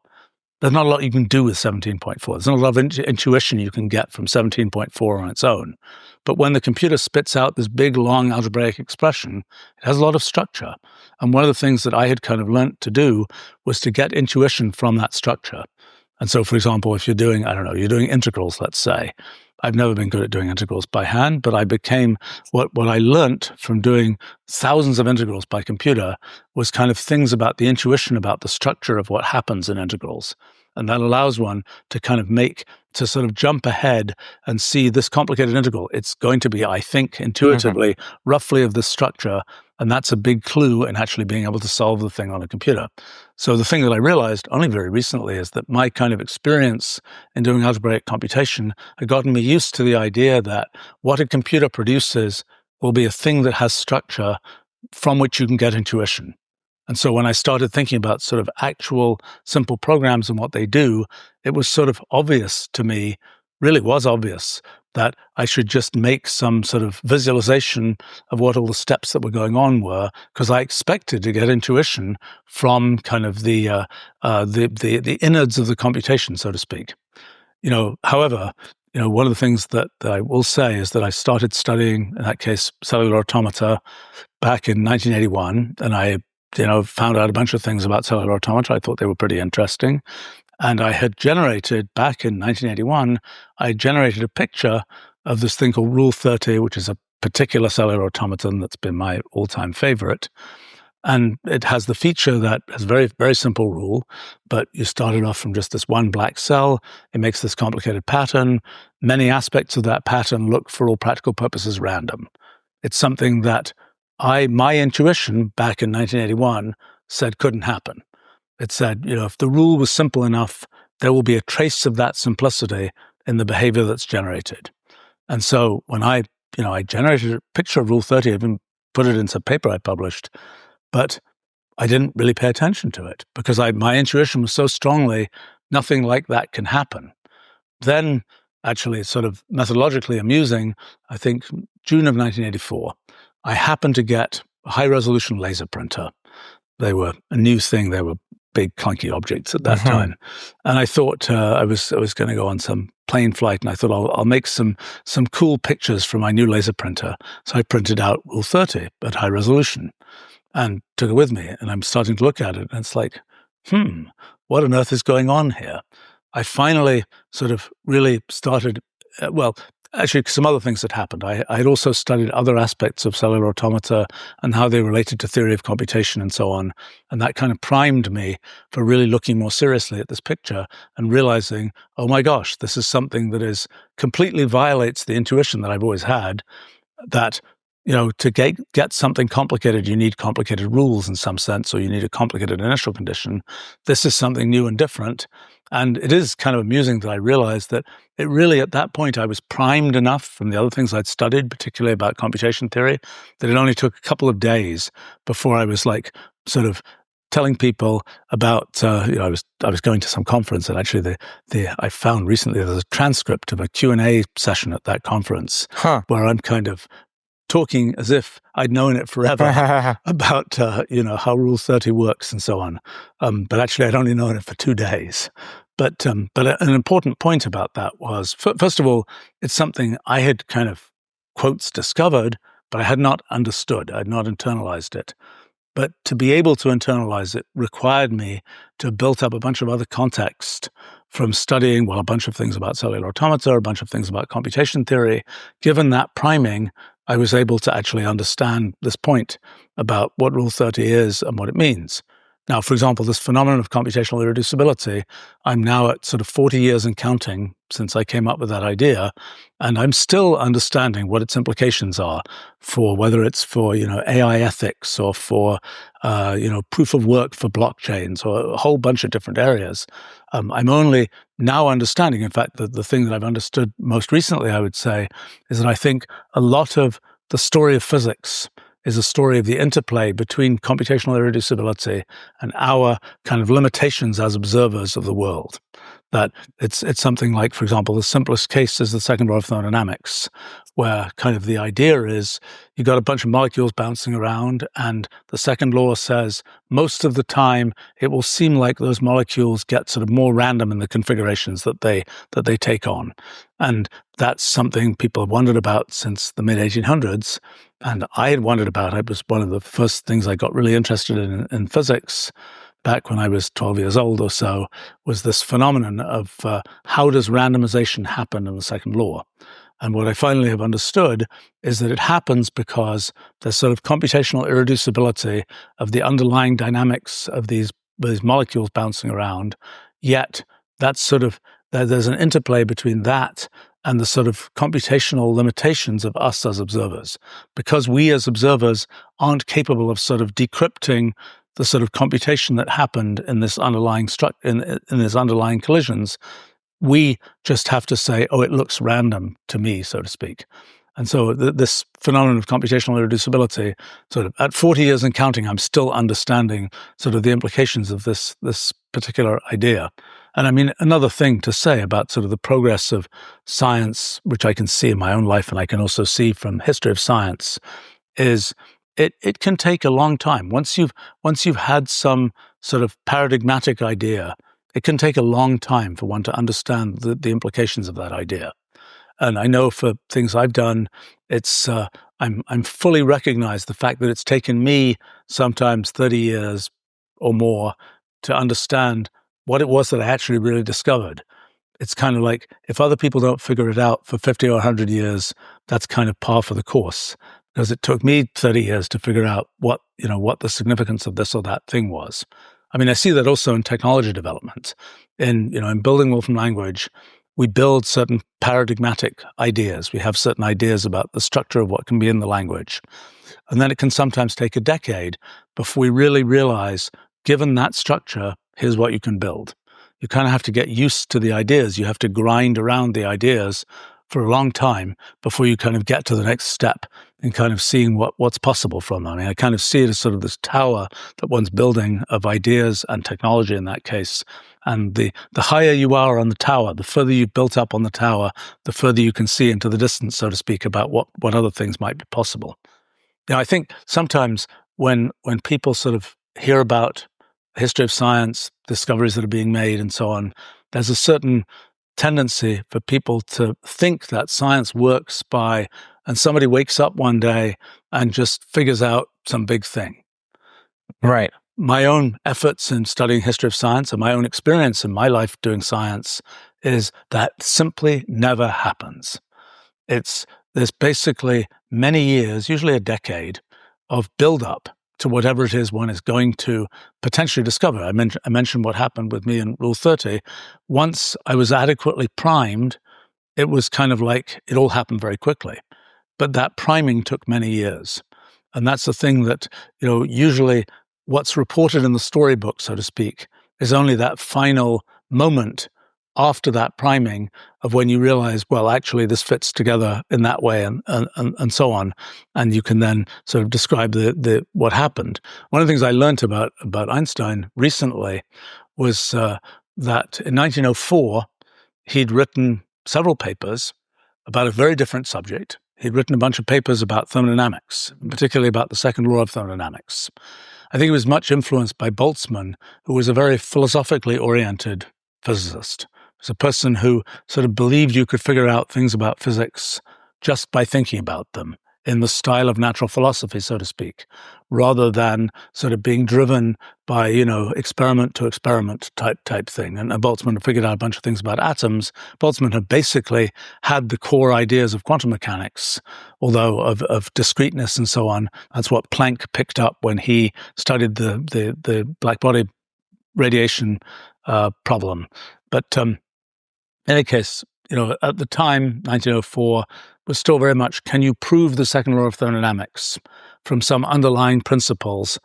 there's not a lot you can do with 17.4. There's not a lot of intuition you can get from 17.4 on its own. But when the computer spits out this big, long algebraic expression, it has a lot of structure. And one of the things that I had kind of learnt to do was to get intuition from that structure. And so, for example, if you're doing, you're doing integrals, let's say. I've never been good at doing integrals by hand, but I became, what I learnt from doing thousands of integrals by computer was kind of things about the intuition about the structure of what happens in integrals. And that allows one to kind of to sort of jump ahead and see this complicated integral. It's going to be, I think, intuitively, roughly of this structure. And that's a big clue in actually being able to solve the thing on a computer. So the thing that I realized only very recently is that my kind of experience in doing algebraic computation had gotten me used to the idea that what a computer produces will be a thing that has structure from which you can get intuition. And so when I started thinking about sort of actual simple programs and what they do, it was sort of obvious to me, really was obvious, that I should just make some sort of visualization of what all the steps that were going on were, because I expected to get intuition from kind of the innards of the computation, so to speak. However, one of the things that I will say is that I started studying, in that case, cellular automata back in 1981, and I found out a bunch of things about cellular automata. I thought they were pretty interesting. And I had generated, back in 1981, I generated a picture of this thing called Rule 30, which is a particular cellular automaton that's been my all-time favorite. And it has the feature that has a very, very simple rule, but you started off from just this one black cell. It makes this complicated pattern. Many aspects of that pattern look, for all practical purposes, random. It's something that my intuition back in 1981 said couldn't happen. It said, if the rule was simple enough, there will be a trace of that simplicity in the behavior that's generated. And so when I generated a picture of Rule 30, I even put it into a paper I published, but I didn't really pay attention to it because my intuition was so strongly, nothing like that can happen. Then, actually, it's sort of methodologically amusing, I think June of 1984, I happened to get a high-resolution laser printer. They were a new thing. They were big, clunky objects at that time. And I thought I was going to go on some plane flight, and I thought I'll make some cool pictures from my new laser printer. So I printed out Rule 30 at high resolution and took it with me. And I'm starting to look at it, and it's like, what on earth is going on here? I finally sort of really started, actually, some other things had happened. I had also studied other aspects of cellular automata and how they related to theory of computation and so on. And that kind of primed me for really looking more seriously at this picture and realizing, oh my gosh, this is something that completely violates the intuition that I've always had, that to get something complicated, you need complicated rules in some sense, or you need a complicated initial condition. This is something new and different. And it is kind of amusing that I realized that it really, at that point, I was primed enough from the other things I'd studied, particularly about computation theory, that it only took a couple of days before I was like sort of telling people about, I was going to some conference, and actually I found recently there's a transcript of a Q&A session at that conference where I'm kind of talking as if I'd known it forever about, how Rule 30 works and so on. But actually, I'd only known it for 2 days. But an important point about that was, first of all, it's something I had kind of, quotes, discovered, but I had not understood. I had not internalized it. But to be able to internalize it required me to have built up a bunch of other context from studying, a bunch of things about cellular automata, a bunch of things about computation theory. Given that priming, I was able to actually understand this point about what Rule 30 is and what it means. Now, for example, this phenomenon of computational irreducibility, I'm now at sort of 40 years and counting since I came up with that idea, and I'm still understanding what its implications are for whether it's for, AI ethics or for, proof of work for blockchains or a whole bunch of different areas. I'm only now understanding, in fact, the thing that I've understood most recently, I would say, is that I think a lot of the story of physics is a story of the interplay between computational irreducibility and our kind of limitations as observers of the world. That it's something like, for example, the simplest case is the second law of thermodynamics, where kind of the idea is you've got a bunch of molecules bouncing around, and the second law says most of the time it will seem like those molecules get sort of more random in the configurations that they take on. And that's something people have wondered about since the mid-1800s. And I had wondered about it. It was one of the first things I got really interested in physics back when I was 12 years old or so, was this phenomenon of how does randomization happen in the second law? And what I finally have understood is that it happens because there's sort of computational irreducibility of the underlying dynamics of these molecules bouncing around, yet that's sort of, there's an interplay between that and the sort of computational limitations of us as observers. Because we as observers aren't capable of sort of decrypting the sort of computation that happened in this underlying in these underlying collisions, we just have to say, oh, it looks random to me, so to speak. And so this phenomenon of computational irreducibility, sort of at 40 years and counting, I'm still understanding sort of the implications of this particular idea. And I mean, another thing to say about sort of the progress of science, which I can see in my own life and I can also see from history of science, is it can take a long time. Once you've had some sort of paradigmatic idea, it can take a long time for one to understand the implications of that idea. And I know for things I've done, it's I'm fully recognize the fact that it's taken me sometimes 30 years or more to understand what it was that I actually really discovered. It's kind of like if other people don't figure it out for 50 or 100 years, that's kind of par for the course. Because it took me 30 years to figure out what the significance of this or that thing was. I mean, I see that also in technology development. In building Wolfram Language, we build certain paradigmatic ideas. We have certain ideas about the structure of what can be in the language. And then it can sometimes take a decade before we really realize, given that structure, here's what you can build. You kind of have to get used to the ideas. You have to grind around the ideas for a long time before you kind of get to the next step and kind of seeing what's possible from them. I mean, I kind of see it as sort of this tower that one's building of ideas and technology in that case. And the higher you are on the tower, the further you've built up on the tower, the further you can see into the distance, so to speak, about what other things might be possible. I think sometimes when people sort of hear about the history of science, discoveries that are being made and so on, there's a certain tendency for people to think that science works and somebody wakes up one day and just figures out some big thing. Right. My own efforts in studying history of science and my own experience in my life doing science is that simply never happens. There's basically many years, usually a decade, of build-up to whatever it is one is going to potentially discover. I mentioned what happened with me in Rule 30. Once I was adequately primed, it was kind of like it all happened very quickly. But that priming took many years. And that's the thing that, usually what's reported in the storybook, so to speak, is only that final moment after that priming of when you realize, well, actually this fits together in that way and so on. And you can then sort of describe what happened. One of the things I learned about Einstein recently was that in 1904, he'd written several papers about a very different subject. He'd written a bunch of papers about thermodynamics, particularly about the second law of thermodynamics. I think he was much influenced by Boltzmann, who was a very philosophically oriented physicist. He was a person who sort of believed you could figure out things about physics just by thinking about them in the style of natural philosophy, so to speak, rather than sort of being driven by, experiment to experiment type thing. And Boltzmann had figured out a bunch of things about atoms. Boltzmann had basically had the core ideas of quantum mechanics, although of discreteness and so on. That's what Planck picked up when he studied the black body radiation problem. But in any case, at the time, 1904, was still very much, can you prove the second law of thermodynamics from some underlying principles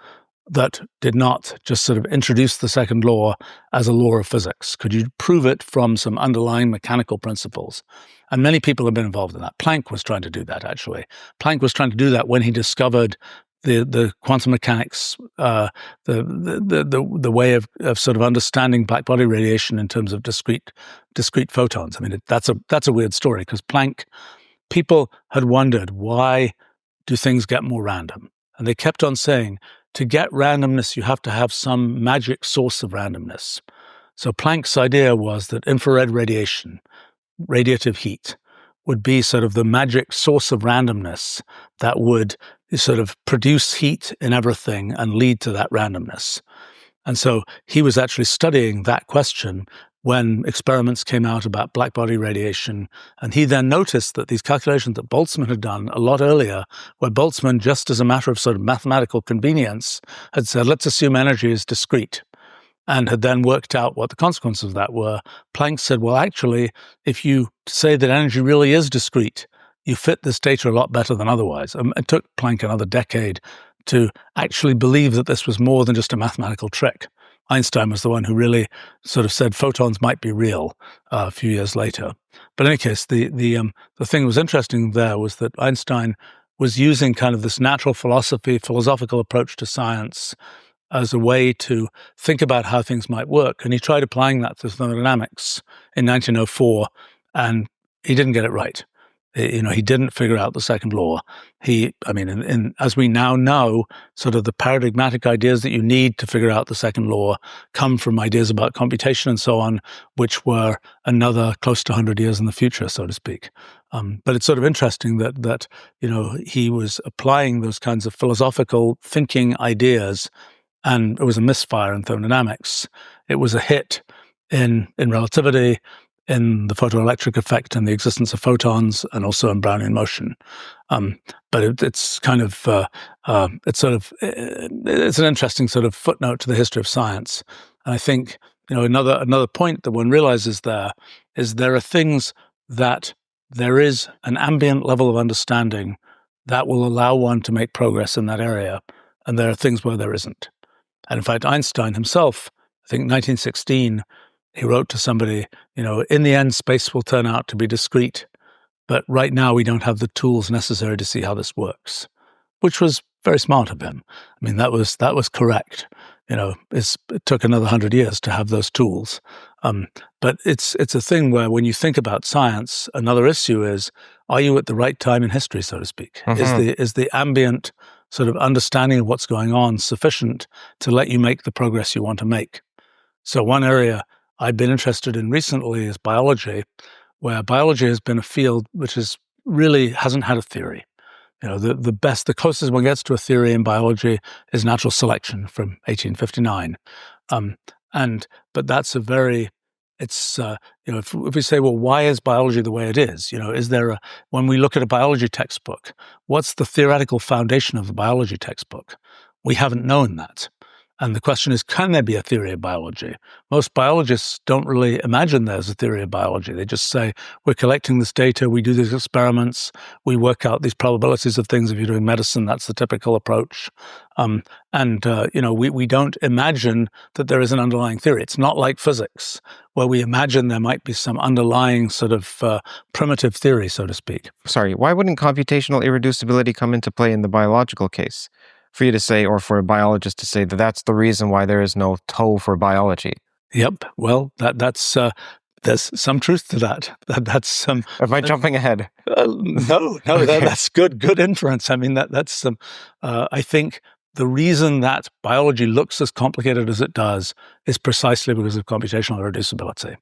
that did not just sort of introduce the second law as a law of physics? Could you prove it from some underlying mechanical principles? And many people have been involved in that. Planck was trying to do that, actually. Planck was trying to do that when he discovered the quantum mechanics, the way of sort of understanding black body radiation in terms of discrete photons. I mean, that's a weird story, because people had wondered, why do things get more random? And they kept on saying, to get randomness, you have to have some magic source of randomness. So Planck's idea was that infrared radiation, radiative heat, would be sort of the magic source of randomness that would sort of produce heat in everything and lead to that randomness. And so he was actually studying that question when experiments came out about black body radiation. And he then noticed that these calculations that Boltzmann had done a lot earlier, where Boltzmann, just as a matter of sort of mathematical convenience, had said, let's assume energy is discrete, and had then worked out what the consequences of that were. Planck said, well, actually, if you say that energy really is discrete, you fit this data a lot better than otherwise. It took Planck another decade to actually believe that this was more than just a mathematical trick. Einstein was the one who really sort of said photons might be real a few years later. But in any case, the thing that was interesting there was that Einstein was using kind of this natural philosophical approach to science as a way to think about how things might work. And he tried applying that to thermodynamics in 1904, and he didn't get it right. He didn't figure out the second law. As we now know, sort of the paradigmatic ideas that you need to figure out the second law come from ideas about computation and so on, which were another close to 100 years in the future, so to speak. But it's sort of interesting that he was applying those kinds of philosophical thinking ideas, and it was a misfire in thermodynamics. It was a hit in relativity, in the photoelectric effect and the existence of photons, and also in Brownian motion. But it's kind of it's an interesting sort of footnote to the history of science. And I think another point that one realizes there are things that there is an ambient level of understanding that will allow one to make progress in that area, and there are things where there isn't. And in fact, Einstein himself, I think 1916, he wrote to somebody, in the end, space will turn out to be discrete, but right now we don't have the tools necessary to see how this works, which was very smart of him. I mean, that was correct. It took another 100 years to have those tools. But it's a thing where when you think about science, another issue is, are you at the right time in history, so to speak? Mm-hmm. Is the ambient sort of understanding of what's going on sufficient to let you make the progress you want to make? So one area I've been interested in recently is biology, where biology has been a field which really hasn't had a theory. The closest one gets to a theory in biology is natural selection from 1859. But that's if we say, well, why is biology the way it is? When we look at a biology textbook, what's the theoretical foundation of the biology textbook? We haven't known that. And the question is, can there be a theory of biology? Most biologists don't really imagine there's a theory of biology. They just say, we're collecting this data, we do these experiments, we work out these probabilities of things. If you're doing medicine, that's the typical approach. We don't imagine that there is an underlying theory. It's not like physics, where we imagine there might be some underlying sort of primitive theory, so to speak. Sorry, why wouldn't computational irreducibility come into play in the biological case? For you to say, or for a biologist to say, that that's the reason why there is no toe for biology. Yep. Well, that's there's some truth to that. That's Am I jumping ahead? No, that's good inference. I mean, that's I think the reason that biology looks as complicated as it does is precisely because of computational irreducibility.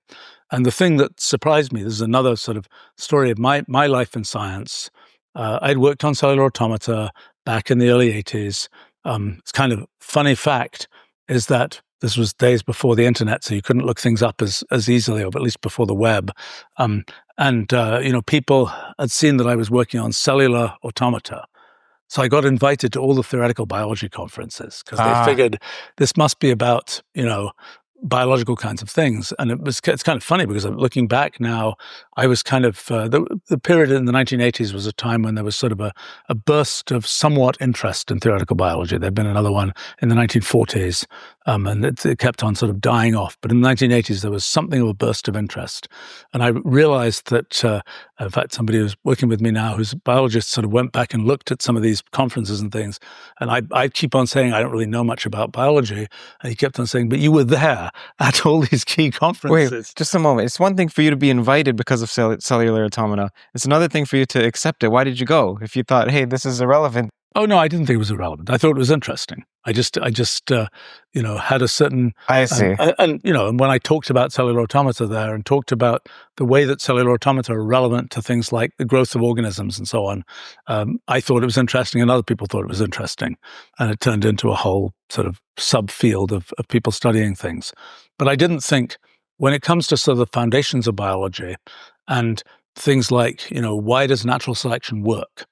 And the thing that surprised me, this is another sort of story of my life in science. I'd worked on cellular automata back in the early 80s. It's kind of funny fact is that this was days before the internet, so you couldn't look things up as easily, or at least before the web. People had seen that I was working on cellular automata. So I got invited to all the theoretical biology conferences because they figured this must be about, biological kinds of things. And it's kind of funny because I'm looking back now, I was kind of, the period in the 1980s was a time when there was sort of a burst of somewhat interest in theoretical biology. There'd been another one in the 1940s, and it kept on sort of dying off. But in the 1980s, there was something of a burst of interest. And I realized that In fact, somebody who's working with me now, who's a biologist, sort of went back and looked at some of these conferences and things. And I keep on saying, I don't really know much about biology. And he kept on saying, but you were there at all these key conferences. Wait, just a moment. It's one thing for you to be invited because of cellular automata. It's another thing for you to accept it. Why did you go? If you thought, hey, this is irrelevant. Oh, no, I didn't think it was irrelevant. I thought it was interesting. I just had a certain... I see. And when I talked about cellular automata there and talked about the way that cellular automata are relevant to things like the growth of organisms and so on, I thought it was interesting and other people thought it was interesting. And it turned into a whole sort of subfield of people studying things. But I didn't think, when it comes to sort of the foundations of biology and things like, why does natural selection work?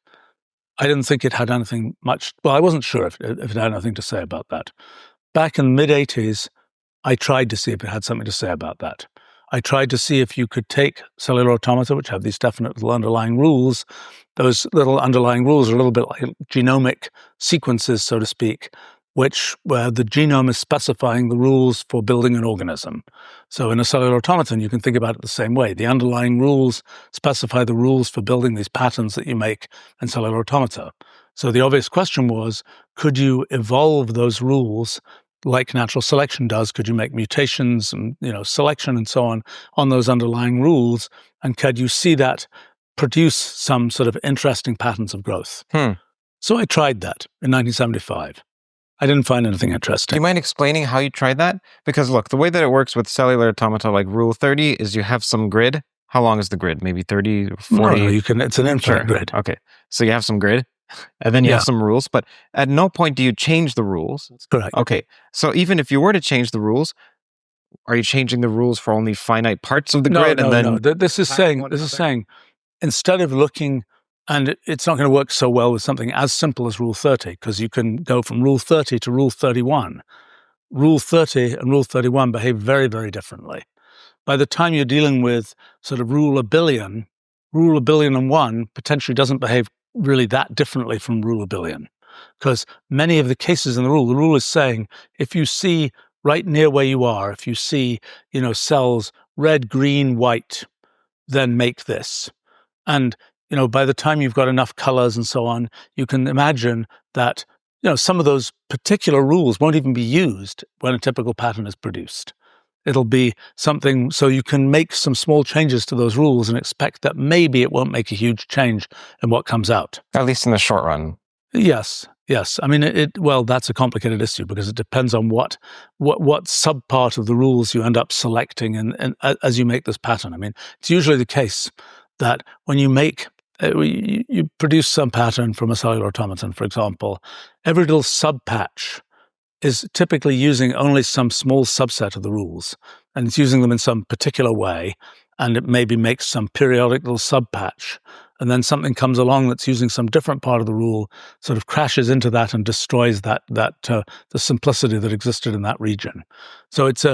I didn't think it had anything much. Well, I wasn't sure if it had anything to say about that. Back in the mid-'80s, I tried to see if it had something to say about that. I tried to see if you could take cellular automata, which have these definite little underlying rules. Those little underlying rules are a little bit like genomic sequences, so to speak, where the genome is specifying the rules for building an organism. So in a cellular automaton, you can think about it the same way. The underlying rules specify the rules for building these patterns that you make in cellular automata. So the obvious question was, could you evolve those rules like natural selection does? Could you make mutations and selection and so on those underlying rules? And could you see that produce some sort of interesting patterns of growth? So I tried that in 1975. I didn't find anything interesting. Do you mind explaining how you tried that? Because look, the way that it works with cellular automata like Rule 30 is you have some grid. How long is the grid? Maybe 30, 40? No, it's an infinite grid. Okay. So you have some grid, and then you have some rules, but at no point do you change the rules. That's correct. Okay. So even if you were to change the rules, are you changing the rules for only finite parts of the grid? No. This is saying, instead of looking... And it's not going to work so well with something as simple as Rule 30, because you can go from Rule 30 to Rule 31. Rule 30 and Rule 31 behave very, very differently. By the time you're dealing with sort of Rule a billion and one potentially doesn't behave really that differently from Rule a billion, because many of the cases in the rule is saying, if you see right near where you are, if you see, cells red, green, white, then make this. And by the time you've got enough colors and so on, you can imagine that, some of those particular rules won't even be used when a typical pattern is produced. It'll be something, so you can make some small changes to those rules and expect that maybe it won't make a huge change in what comes out. At least in the short run. Yes. I mean, that's a complicated issue because it depends on what subpart of the rules you end up selecting and as you make this pattern. I mean, it's usually the case that when you you produce some pattern from a cellular automaton, for example, every little sub-patch is typically using only some small subset of the rules, and it's using them in some particular way, and it maybe makes some periodic little sub-patch, and then something comes along that's using some different part of the rule, sort of crashes into that and destroys the simplicity that existed in that region. So it's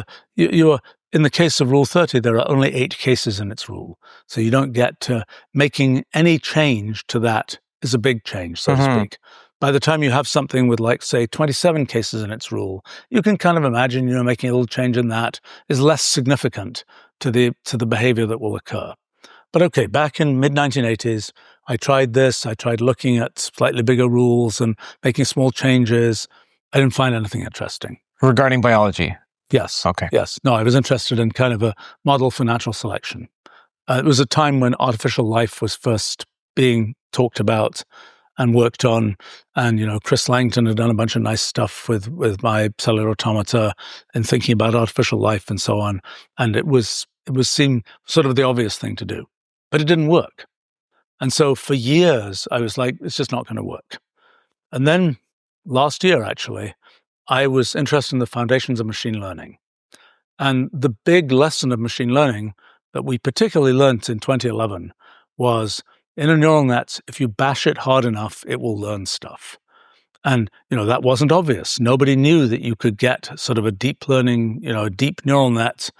in the case of Rule 30, there are only 8 cases in its rule. So you don't get to making any change to that is a big change, so to speak. By the time you have something with, like, say, 27 cases in its rule, you can kind of imagine, making a little change in that is less significant to the behavior that will occur. But okay, back in mid-1980s, I tried this. I tried looking at slightly bigger rules and making small changes. I didn't find anything interesting. Regarding biology? Yes. Okay. Yes. No, I was interested in kind of a model for natural selection. It was a time when artificial life was first being talked about and worked on. And, Chris Langton had done a bunch of nice stuff with my cellular automata and thinking about artificial life and so on. And it seemed sort of the obvious thing to do, but it didn't work. And so for years, I was like, it's just not going to work. And then last year, actually, I was interested in the foundations of machine learning. And the big lesson of machine learning that we particularly learned in 2011 was, in a neural net, if you bash it hard enough, it will learn stuff. And, that wasn't obvious. Nobody knew that you could get sort of a deep learning, a deep neural net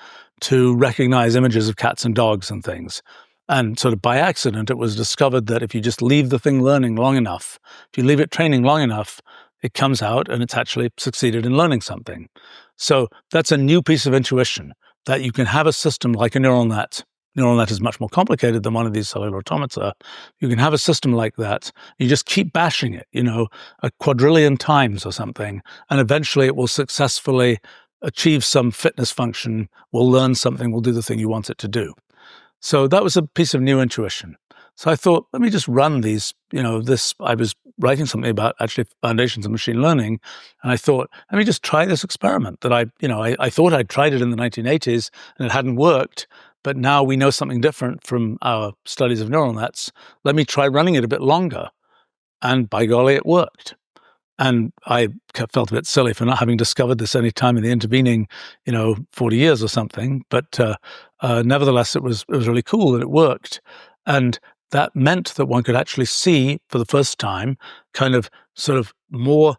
to recognize images of cats and dogs and things. And sort of by accident, it was discovered that if you just leave the thing learning long enough, if you leave it training long enough, it comes out and it's actually succeeded in learning something. So that's a new piece of intuition, that you can have a system like a neural net neural net is much more complicated than one of these cellular automata. You can have a system like that. You just keep bashing it, a quadrillion times or something, and eventually it will successfully achieve some fitness function, will learn something, will do the thing you want it to do. So that was a piece of new intuition. So I thought, let me just run these, I was writing something about actually foundations of machine learning. And I thought, let me just try this experiment that I thought I'd tried it in the 1980s and it hadn't worked. But now we know something different from our studies of neural nets. Let me try running it a bit longer. And by golly, it worked. And I felt a bit silly for not having discovered this any time in the intervening, 40 years or something. But nevertheless, it was really cool that it worked. And that meant that one could actually see for the first time kind of sort of more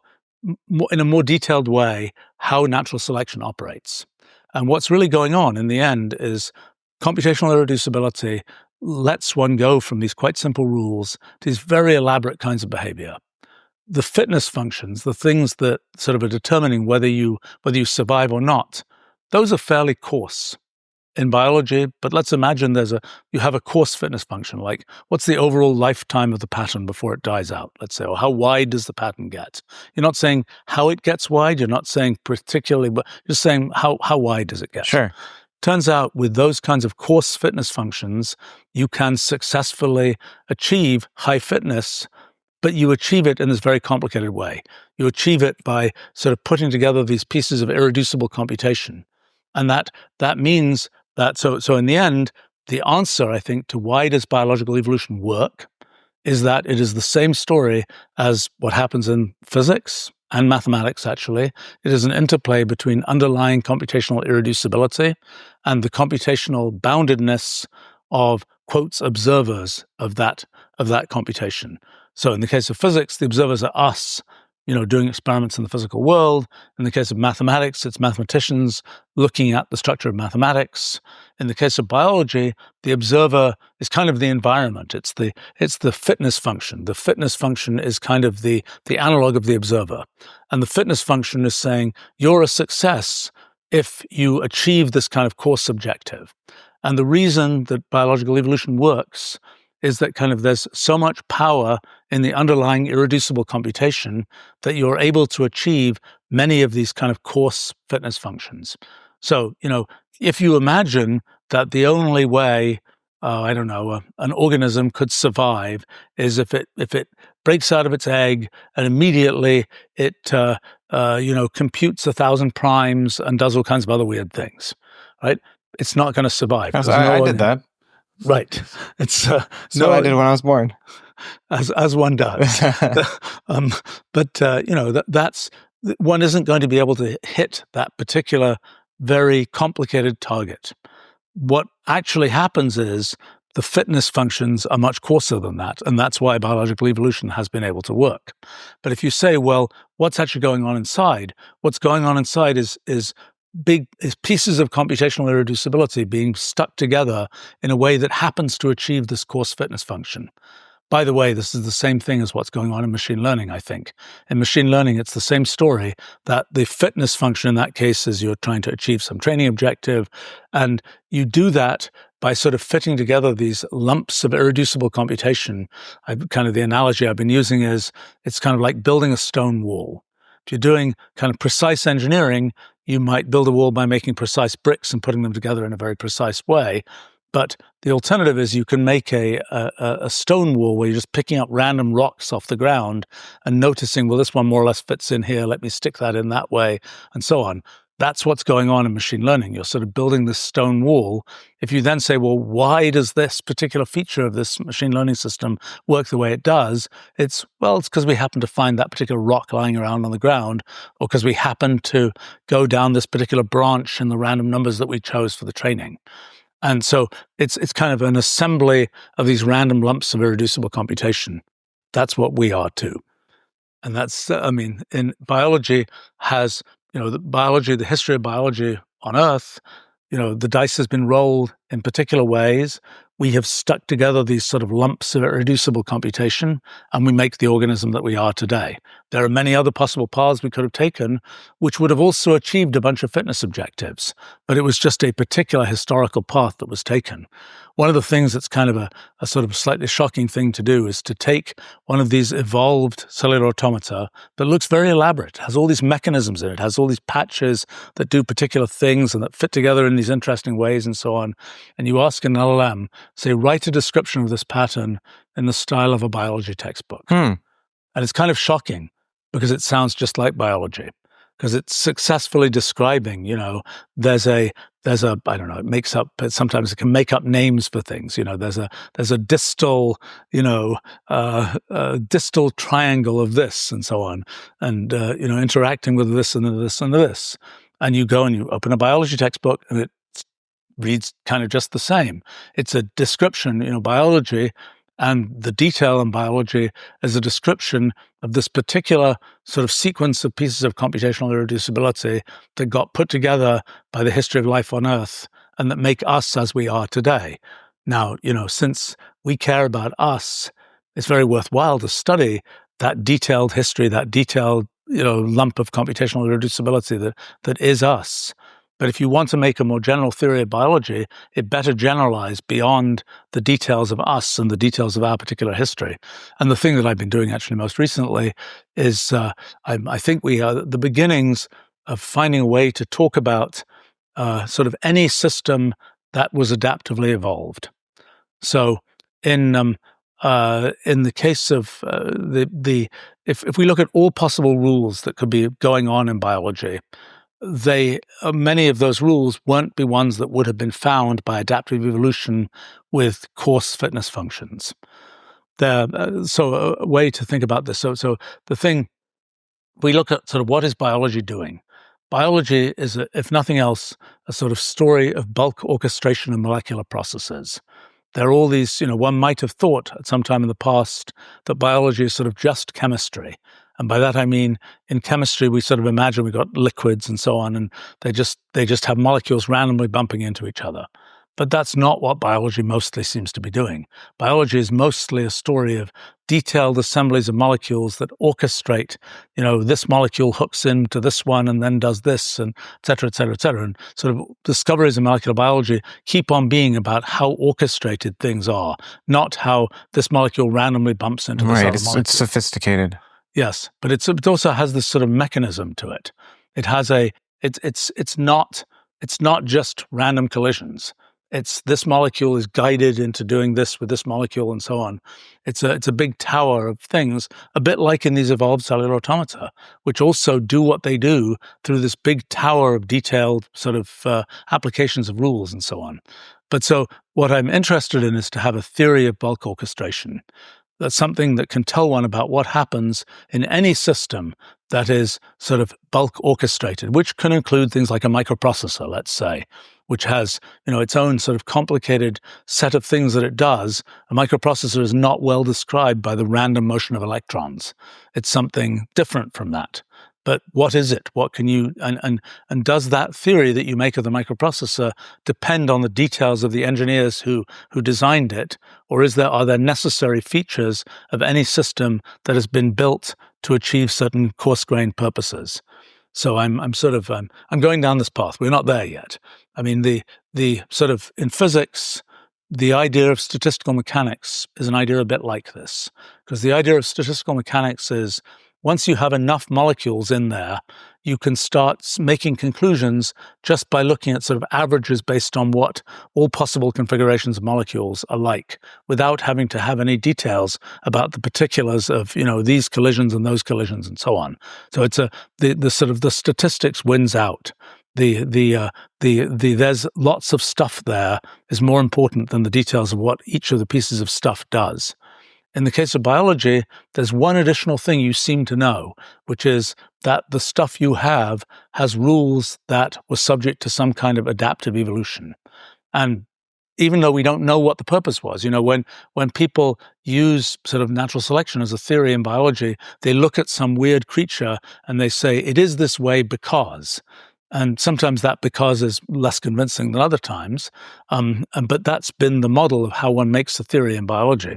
in a more detailed way how natural selection operates. And what's really going on in the end is computational irreducibility lets one go from these quite simple rules to these very elaborate kinds of behavior. The fitness functions, the things that sort of are determining whether you survive or not, those are fairly coarse in biology. But let's imagine you have a coarse fitness function, like what's the overall lifetime of the pattern before it dies out, let's say, or how wide does the pattern get? You're not saying how it gets wide, you're not saying particularly, but you're saying how wide does it get? Sure. Turns out with those kinds of coarse fitness functions, you can successfully achieve high fitness, but you achieve it in this very complicated way. You achieve it by sort of putting together these pieces of irreducible computation. And that means that, so in the end, the answer, I think, to why does biological evolution work is that it is the same story as what happens in physics and mathematics, actually. It is an interplay between underlying computational irreducibility and the computational boundedness of, quotes, observers of that computation. So in the case of physics, the observers are us, doing experiments in the physical world. In the case of mathematics, it's mathematicians looking at the structure of mathematics. In the case of biology, the observer is kind of the environment. It's the fitness function. The fitness function is kind of the analog of the observer. And the fitness function is saying, you're a success if you achieve this kind of coarse objective. And the reason that biological evolution works is that kind of there's so much power in the underlying irreducible computation that you're able to achieve many of these kind of coarse fitness functions. So, if you imagine that the only way, an organism could survive is if it breaks out of its egg and immediately it, computes 1,000 primes and does all kinds of other weird things, right? It's not going to survive. I did that. Right. It's I did when I was born. As one does. That's one isn't going to be able to hit that particular very complicated target. What actually happens is the fitness functions are much coarser than that, and that's why biological evolution has been able to work. But if you say, well, what's actually going on inside? What's going on inside is pieces of computational irreducibility being stuck together in a way that happens to achieve this coarse fitness function. By the way, this is the same thing as what's going on in machine learning, I think. In machine learning, it's the same story, that the fitness function in that case is you're trying to achieve some training objective, and you do that by sort of fitting together these lumps of irreducible computation. The analogy I've been using is it's kind of like building a stone wall. If you're doing kind of precise engineering, you might build a wall by making precise bricks and putting them together in a very precise way. But the alternative is you can make a stone wall where you're just picking up random rocks off the ground and noticing, well, this one more or less fits in here, let me stick that in that way, and so on. That's what's going on in machine learning. You're sort of building this stone wall. If you then say, well, why does this particular feature of this machine learning system work the way it does? It's because we happen to find that particular rock lying around on the ground, or because we happen to go down this particular branch in the random numbers that we chose for the training. And so it's kind of an assembly of these random lumps of irreducible computation. That's what we are too. And that's, in biology has, the history of biology on Earth, the dice has been rolled in particular ways. We have stuck together these sort of lumps of irreducible computation, and we make the organism that we are today. There are many other possible paths we could have taken, which would have also achieved a bunch of fitness objectives, but it was just a particular historical path that was taken. one of the things that's kind of a sort of slightly shocking thing to do is to take one of these evolved cellular automata that looks very elaborate, has all these mechanisms in it, has all these patches that do particular things and that fit together in these interesting ways and so on. And you ask an LLM, say, write a description of this pattern in the style of a biology textbook. And it's kind of shocking because it sounds just like biology, because it's successfully describing, there's a, I don't know, it makes up, sometimes it can make up names for things. There's a distal, distal triangle of this and so on. And, interacting with this and this and this. And you go and you open a biology textbook and it reads kind of just the same. It's a description, biology, and the detail in biology is a description of this particular sort of sequence of pieces of computational irreducibility that got put together by the history of life on Earth and that make us as we are today. Now, since we care about us, it's very worthwhile to study that detailed history, that detailed, lump of computational irreducibility that is us. But if you want to make a more general theory of biology, it better generalize beyond the details of us and the details of our particular history. And the thing that I've been doing actually most recently is I think we are at the beginnings of finding a way to talk about sort of any system that was adaptively evolved. So in the case of if we look at all possible rules that could be going on in biology, many of those rules won't be ones that would have been found by adaptive evolution with coarse fitness functions. So a way to think about this. So the thing, we look at sort of what is biology doing? Biology is, if nothing else, a sort of story of bulk orchestration of molecular processes. There are all these, one might have thought at some time in the past that biology is sort of just chemistry. And by that I mean, in chemistry, we sort of imagine we've got liquids and so on, and they just have molecules randomly bumping into each other. But that's not what biology mostly seems to be doing. Biology is mostly a story of detailed assemblies of molecules that orchestrate, this molecule hooks into this one and then does this, and et cetera, et cetera, et cetera. And sort of discoveries in molecular biology keep on being about how orchestrated things are, not how this molecule randomly bumps into this other molecule. It's sophisticated. Yes, but it also has this sort of mechanism to it. It has it's not just random collisions. It's this molecule is guided into doing this with this molecule and so on. It's a big tower of things, a bit like in these evolved cellular automata, which also do what they do through this big tower of detailed sort of applications of rules and so on. But so what I'm interested in is to have a theory of bulk orchestration. That's something that can tell one about what happens in any system that is sort of bulk orchestrated, which can include things like a microprocessor, let's say, which has, its own sort of complicated set of things that it does. A microprocessor is not well described by the random motion of electrons. It's something different from that. But what is it? What can you, and does that theory that you make of the microprocessor depend on the details of the engineers who designed it? Or are there necessary features of any system that has been built to achieve certain coarse-grained purposes? So I'm going down this path. We're not there yet. I mean, the sort of, in physics, the idea of statistical mechanics is an idea a bit like this. Because the idea of statistical mechanics is, once you have enough molecules in there, you can start making conclusions just by looking at sort of averages based on what all possible configurations of molecules are like, without having to have any details about the particulars of, these collisions and those collisions and so on. So it's the sort of the statistics wins out. The there's lots of stuff there is more important than the details of what each of the pieces of stuff does. In the case of biology, there's one additional thing you seem to know, which is that the stuff you have has rules that were subject to some kind of adaptive evolution. And even though we don't know what the purpose was, when people use sort of natural selection as a theory in biology, they look at some weird creature and they say, it is this way because. And sometimes that because is less convincing than other times, but that's been the model of how one makes a theory in biology.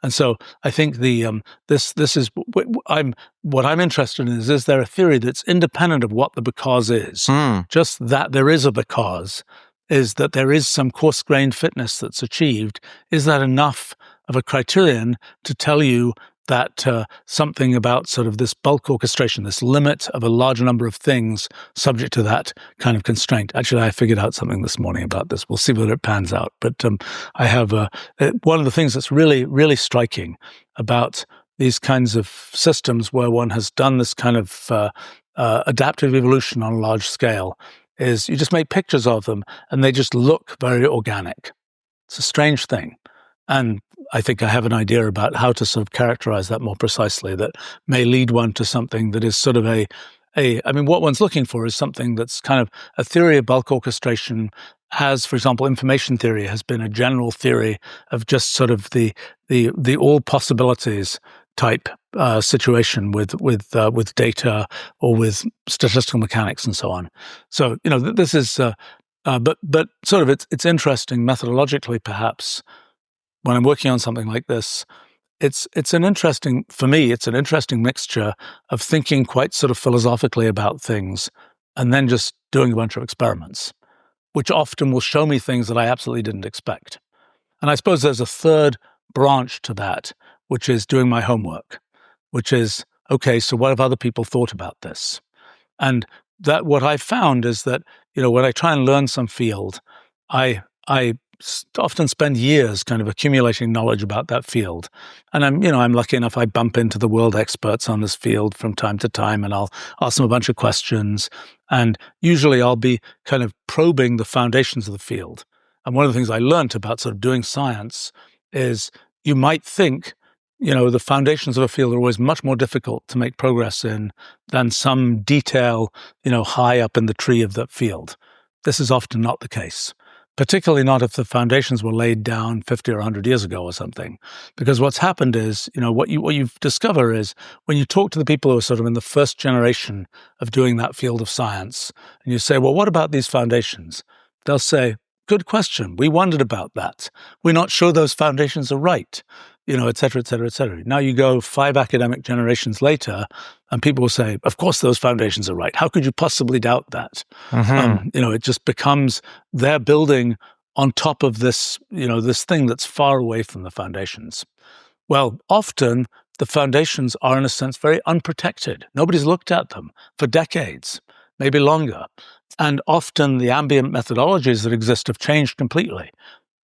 And so I think this is what I'm interested in is there a theory that's independent of what the because is? Just that there is a because is that there is some coarse-grained fitness that's achieved. Is that enough of a criterion to tell you that something about sort of this bulk orchestration, this limit of a large number of things subject to that kind of constraint? Actually, I figured out something this morning about this. We'll see whether it pans out. But I have one of the things that's really, really striking about these kinds of systems where one has done this kind of adaptive evolution on a large scale is you just make pictures of them and they just look very organic. It's a strange thing. And I think I have an idea about how to sort of characterize that more precisely that may lead one to something that is sort of I mean, what one's looking for is something that's kind of a theory of bulk orchestration as, for example, information theory has been a general theory of just sort of the all possibilities type situation with data or with statistical mechanics and so on. So, this is, but sort of it's interesting methodologically, perhaps, when I'm working on something like this. It's an interesting, for me, it's an interesting mixture of thinking quite sort of philosophically about things and then just doing a bunch of experiments, which often will show me things that I absolutely didn't expect. And I suppose there's a third branch to that, which is doing my homework, which is, okay, so what have other people thought about this? And that what I found is that, when I try and learn some field, I often spend years kind of accumulating knowledge about that field. And I'm lucky enough I bump into the world experts on this field from time to time, and I'll ask them a bunch of questions. And usually I'll be kind of probing the foundations of the field. And one of the things I learned about sort of doing science is you might think, the foundations of a field are always much more difficult to make progress in than some detail, high up in the tree of that field. This is often not the case, particularly not if the foundations were laid down 50 or 100 years ago or something. Because what's happened is, what you discover is when you talk to the people who are sort of in the first generation of doing that field of science, and you say, well, what about these foundations? They'll say, good question. We wondered about that. We're not sure those foundations are right, et cetera, et cetera, et cetera. Now you go 5 academic generations later, and people will say, of course those foundations are right. How could you possibly doubt that? It just becomes they're building on top of this, this thing that's far away from the foundations. Well, often the foundations are, in a sense, very unprotected. Nobody's looked at them for decades, maybe longer. And often the ambient methodologies that exist have changed completely.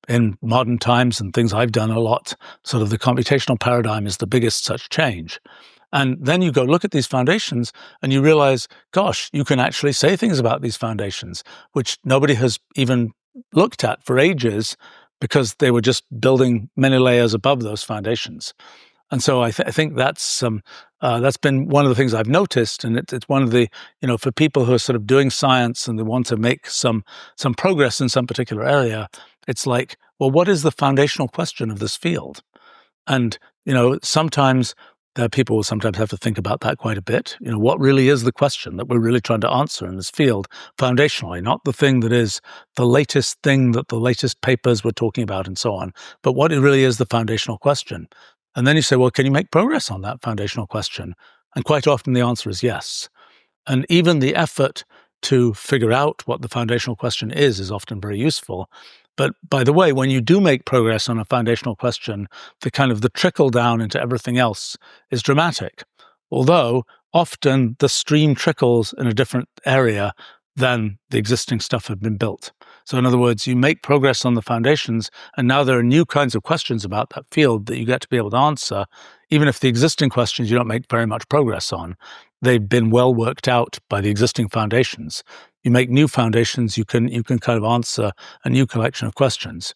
In modern times and things I've done a lot, sort of the computational paradigm is the biggest such change. And then you go look at these foundations and you realize, gosh, you can actually say things about these foundations, which nobody has even looked at for ages because they were just building many layers above those foundations. And so I think that's been one of the things I've noticed, and it's one of the, for people who are sort of doing science and they want to make some progress in some particular area, it's like, well, what is the foundational question of this field? And, sometimes people will sometimes have to think about that quite a bit. What really is the question that we're really trying to answer in this field foundationally, not the thing that is the latest thing that the latest papers were talking about and so on, but what it really is the foundational question. And then you say, well, can you make progress on that foundational question? And quite often the answer is yes. And even the effort to figure out what the foundational question is often very useful. But by the way, when you do make progress on a foundational question, the trickle down into everything else is dramatic. Although often the stream trickles in a different area than the existing stuff had been built. So in other words, you make progress on the foundations, and now there are new kinds of questions about that field that you get to be able to answer, even if the existing questions you don't make very much progress on. They've been well worked out by the existing foundations. You make new foundations, you can kind of answer a new collection of questions.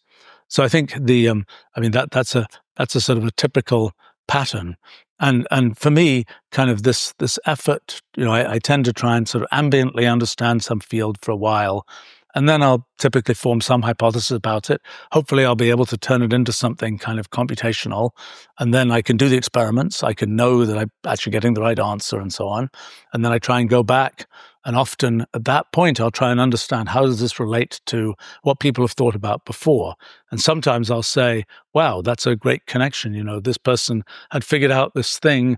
So I think that's a sort of a typical pattern. And for me, kind of this effort, I tend to try and sort of ambiently understand some field for a while, and then I'll typically form some hypothesis about it. Hopefully I'll be able to turn it into something kind of computational, and then I can do the experiments. I can know that I'm actually getting the right answer and so on. And then I try and go back, and often at that point I'll try and understand how does this relate to what people have thought about before. And sometimes I'll say, wow, that's a great connection. This person had figured out this thing,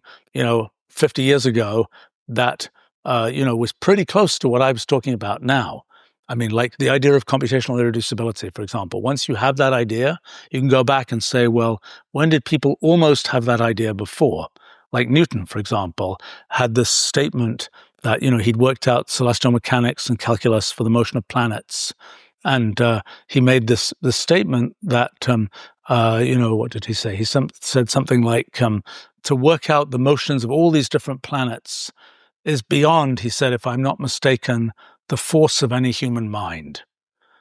50 years ago that, was pretty close to what I was talking about now. I mean, like the idea of computational irreducibility, for example. Once you have that idea, you can go back and say, well, when did people almost have that idea before? Like Newton, for example, had this statement that, he'd worked out celestial mechanics and calculus for the motion of planets. And he made this statement that, what did he say? He said something like, to work out the motions of all these different planets is beyond, he said, if I'm not mistaken, the force of any human mind.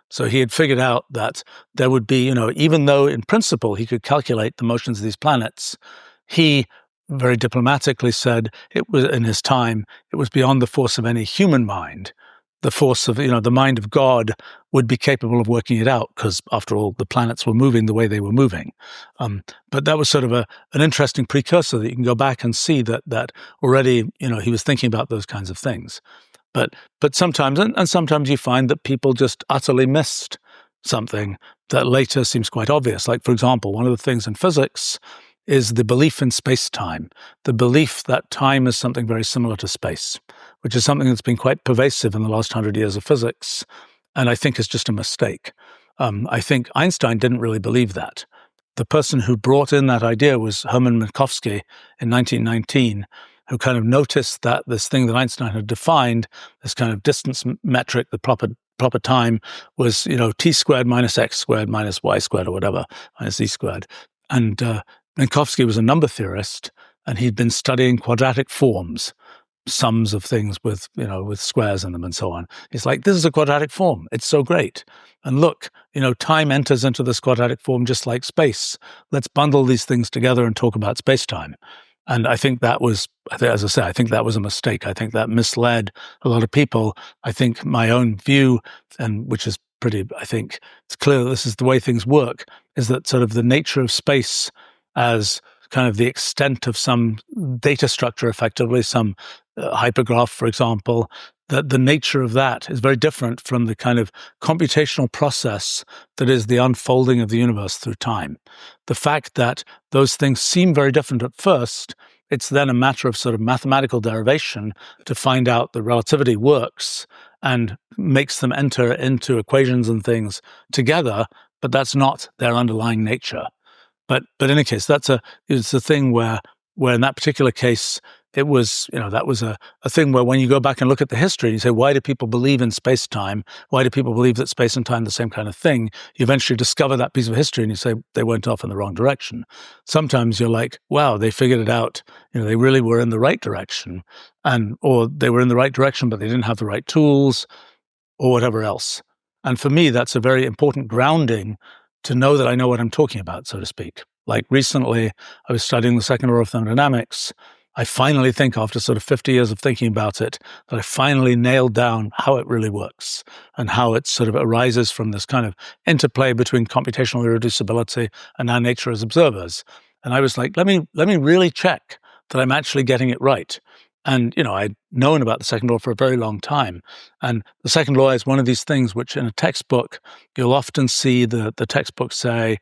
So he had figured out that there would be, even though in principle he could calculate the motions of these planets, he very diplomatically said it was, in his time, it was beyond the force of any human mind. The force of, the mind of God would be capable of working it out because, after all, the planets were moving the way they were moving. But that was sort of an interesting precursor that you can go back and see that already, he was thinking about those kinds of things. But sometimes, and sometimes you find that people just utterly missed something that later seems quite obvious. Like, for example, one of the things in physics is the belief in space-time, the belief that time is something very similar to space, which is something that's been quite pervasive in the last 100 years of physics, and I think is just a mistake. I think Einstein didn't really believe that. The person who brought in that idea was Hermann Minkowski in 1919, who kind of noticed that this thing that Einstein had defined, this kind of distance metric, the proper time, was, t squared minus x squared minus y squared or whatever, minus z squared. And Minkowski was a number theorist, and he'd been studying quadratic forms, sums of things with squares in them and so on. He's like, this is a quadratic form. It's so great. And look, time enters into this quadratic form just like space. Let's bundle these things together and talk about space-time. And I think that was, as I say, I think that was a mistake. I think that misled a lot of people. I think my own view, and which is pretty, I think it's clear that this is the way things work, is that sort of the nature of space as kind of the extent of some data structure, effectively, some hypergraph, for example, that the nature of that is very different from the kind of computational process that is the unfolding of the universe through time. The fact that those things seem very different at first, it's then a matter of sort of mathematical derivation to find out that relativity works and makes them enter into equations and things together, but that's not their underlying nature. But in any case, it's a thing where in that particular case, it was, that was a thing where when you go back and look at the history, you say, why do people believe in space-time? Why do people believe that space and time are the same kind of thing? You eventually discover that piece of history and you say they went off in the wrong direction. Sometimes you're like, wow, they figured it out. They really were in the right direction, or they were in the right direction, but they didn't have the right tools or whatever else. And for me, that's a very important grounding to know that I know what I'm talking about, so to speak. Like recently, I was studying the second law of thermodynamics. I finally think, after sort of 50 years of thinking about it, that I finally nailed down how it really works and how it sort of arises from this kind of interplay between computational irreducibility and our nature as observers. And I was like, let me really check that I'm actually getting it right. And, I'd known about the second law for a very long time. And the second law is one of these things which in a textbook, you'll often see the textbook say,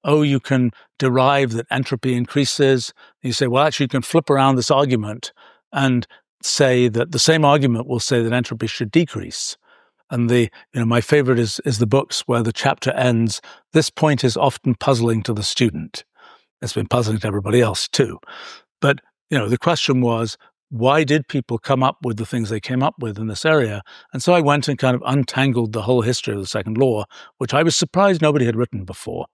oh, you can derive that entropy increases. You say, well, actually, you can flip around this argument and say that the same argument will say that entropy should decrease. And my favorite is the books where the chapter ends, this point is often puzzling to the student. It's been puzzling to everybody else too. But, the question was, why did people come up with the things they came up with in this area? And so I went and kind of untangled the whole history of the second law, which I was surprised nobody had written before.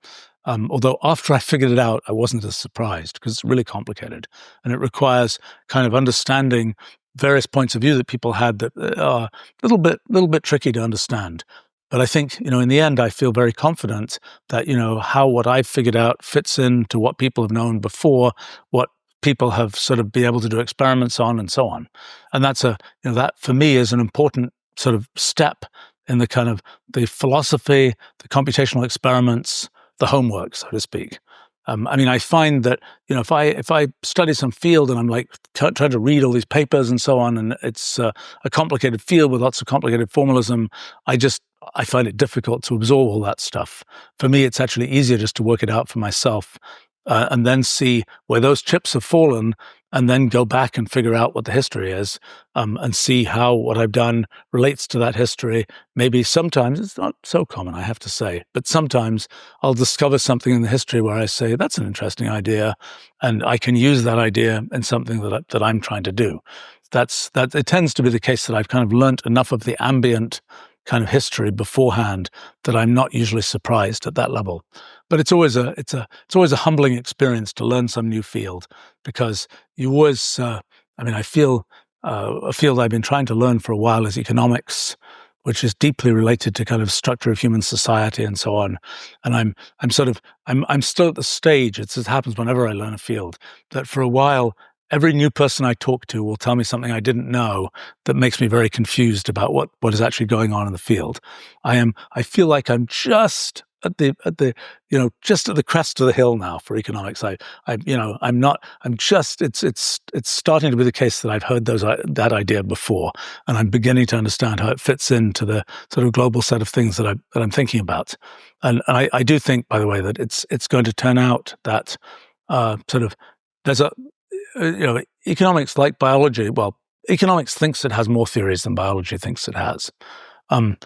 Although after I figured it out, I wasn't as surprised because it's really complicated. And it requires kind of understanding various points of view that people had that are a little bit tricky to understand. But I think, in the end, I feel very confident that, how what I've figured out fits into what people have known before, what people have sort of been able to do experiments on and so on. And that's that for me is an important sort of step in the kind of the philosophy, the computational experiments, the homework, so to speak. I find that, if I study some field and I'm like trying to read all these papers and so on, and it's a complicated field with lots of complicated formalism, I find it difficult to absorb all that stuff. For me, it's actually easier just to work it out for myself and then see where those chips have fallen and then go back and figure out what the history is, and see how what I've done relates to that history. Maybe sometimes it's not so common, I have to say, but sometimes I'll discover something in the history where I say, that's an interesting idea, and I can use that idea in something that I'm trying to do. It tends to be the case that I've kind of learnt enough of the ambient kind of history beforehand that I'm not usually surprised at that level. But it's always a humbling experience to learn some new field, because you always, I feel a field I've been trying to learn for a while is economics, which is deeply related to kind of structure of human society and so on. And I'm still at the stage, it happens whenever I learn a field, that for a while, every new person I talk to will tell me something I didn't know that makes me very confused about what is actually going on in the field. I feel like I'm just at the just at the crest of the hill now for economics. It's starting to be the case that I've heard that idea before, and I'm beginning to understand how it fits into the sort of global set of things that I'm thinking about. And I do think, by the way, that it's going to turn out that there's a economics, like biology. Well, economics thinks it has more theories than biology thinks it has, but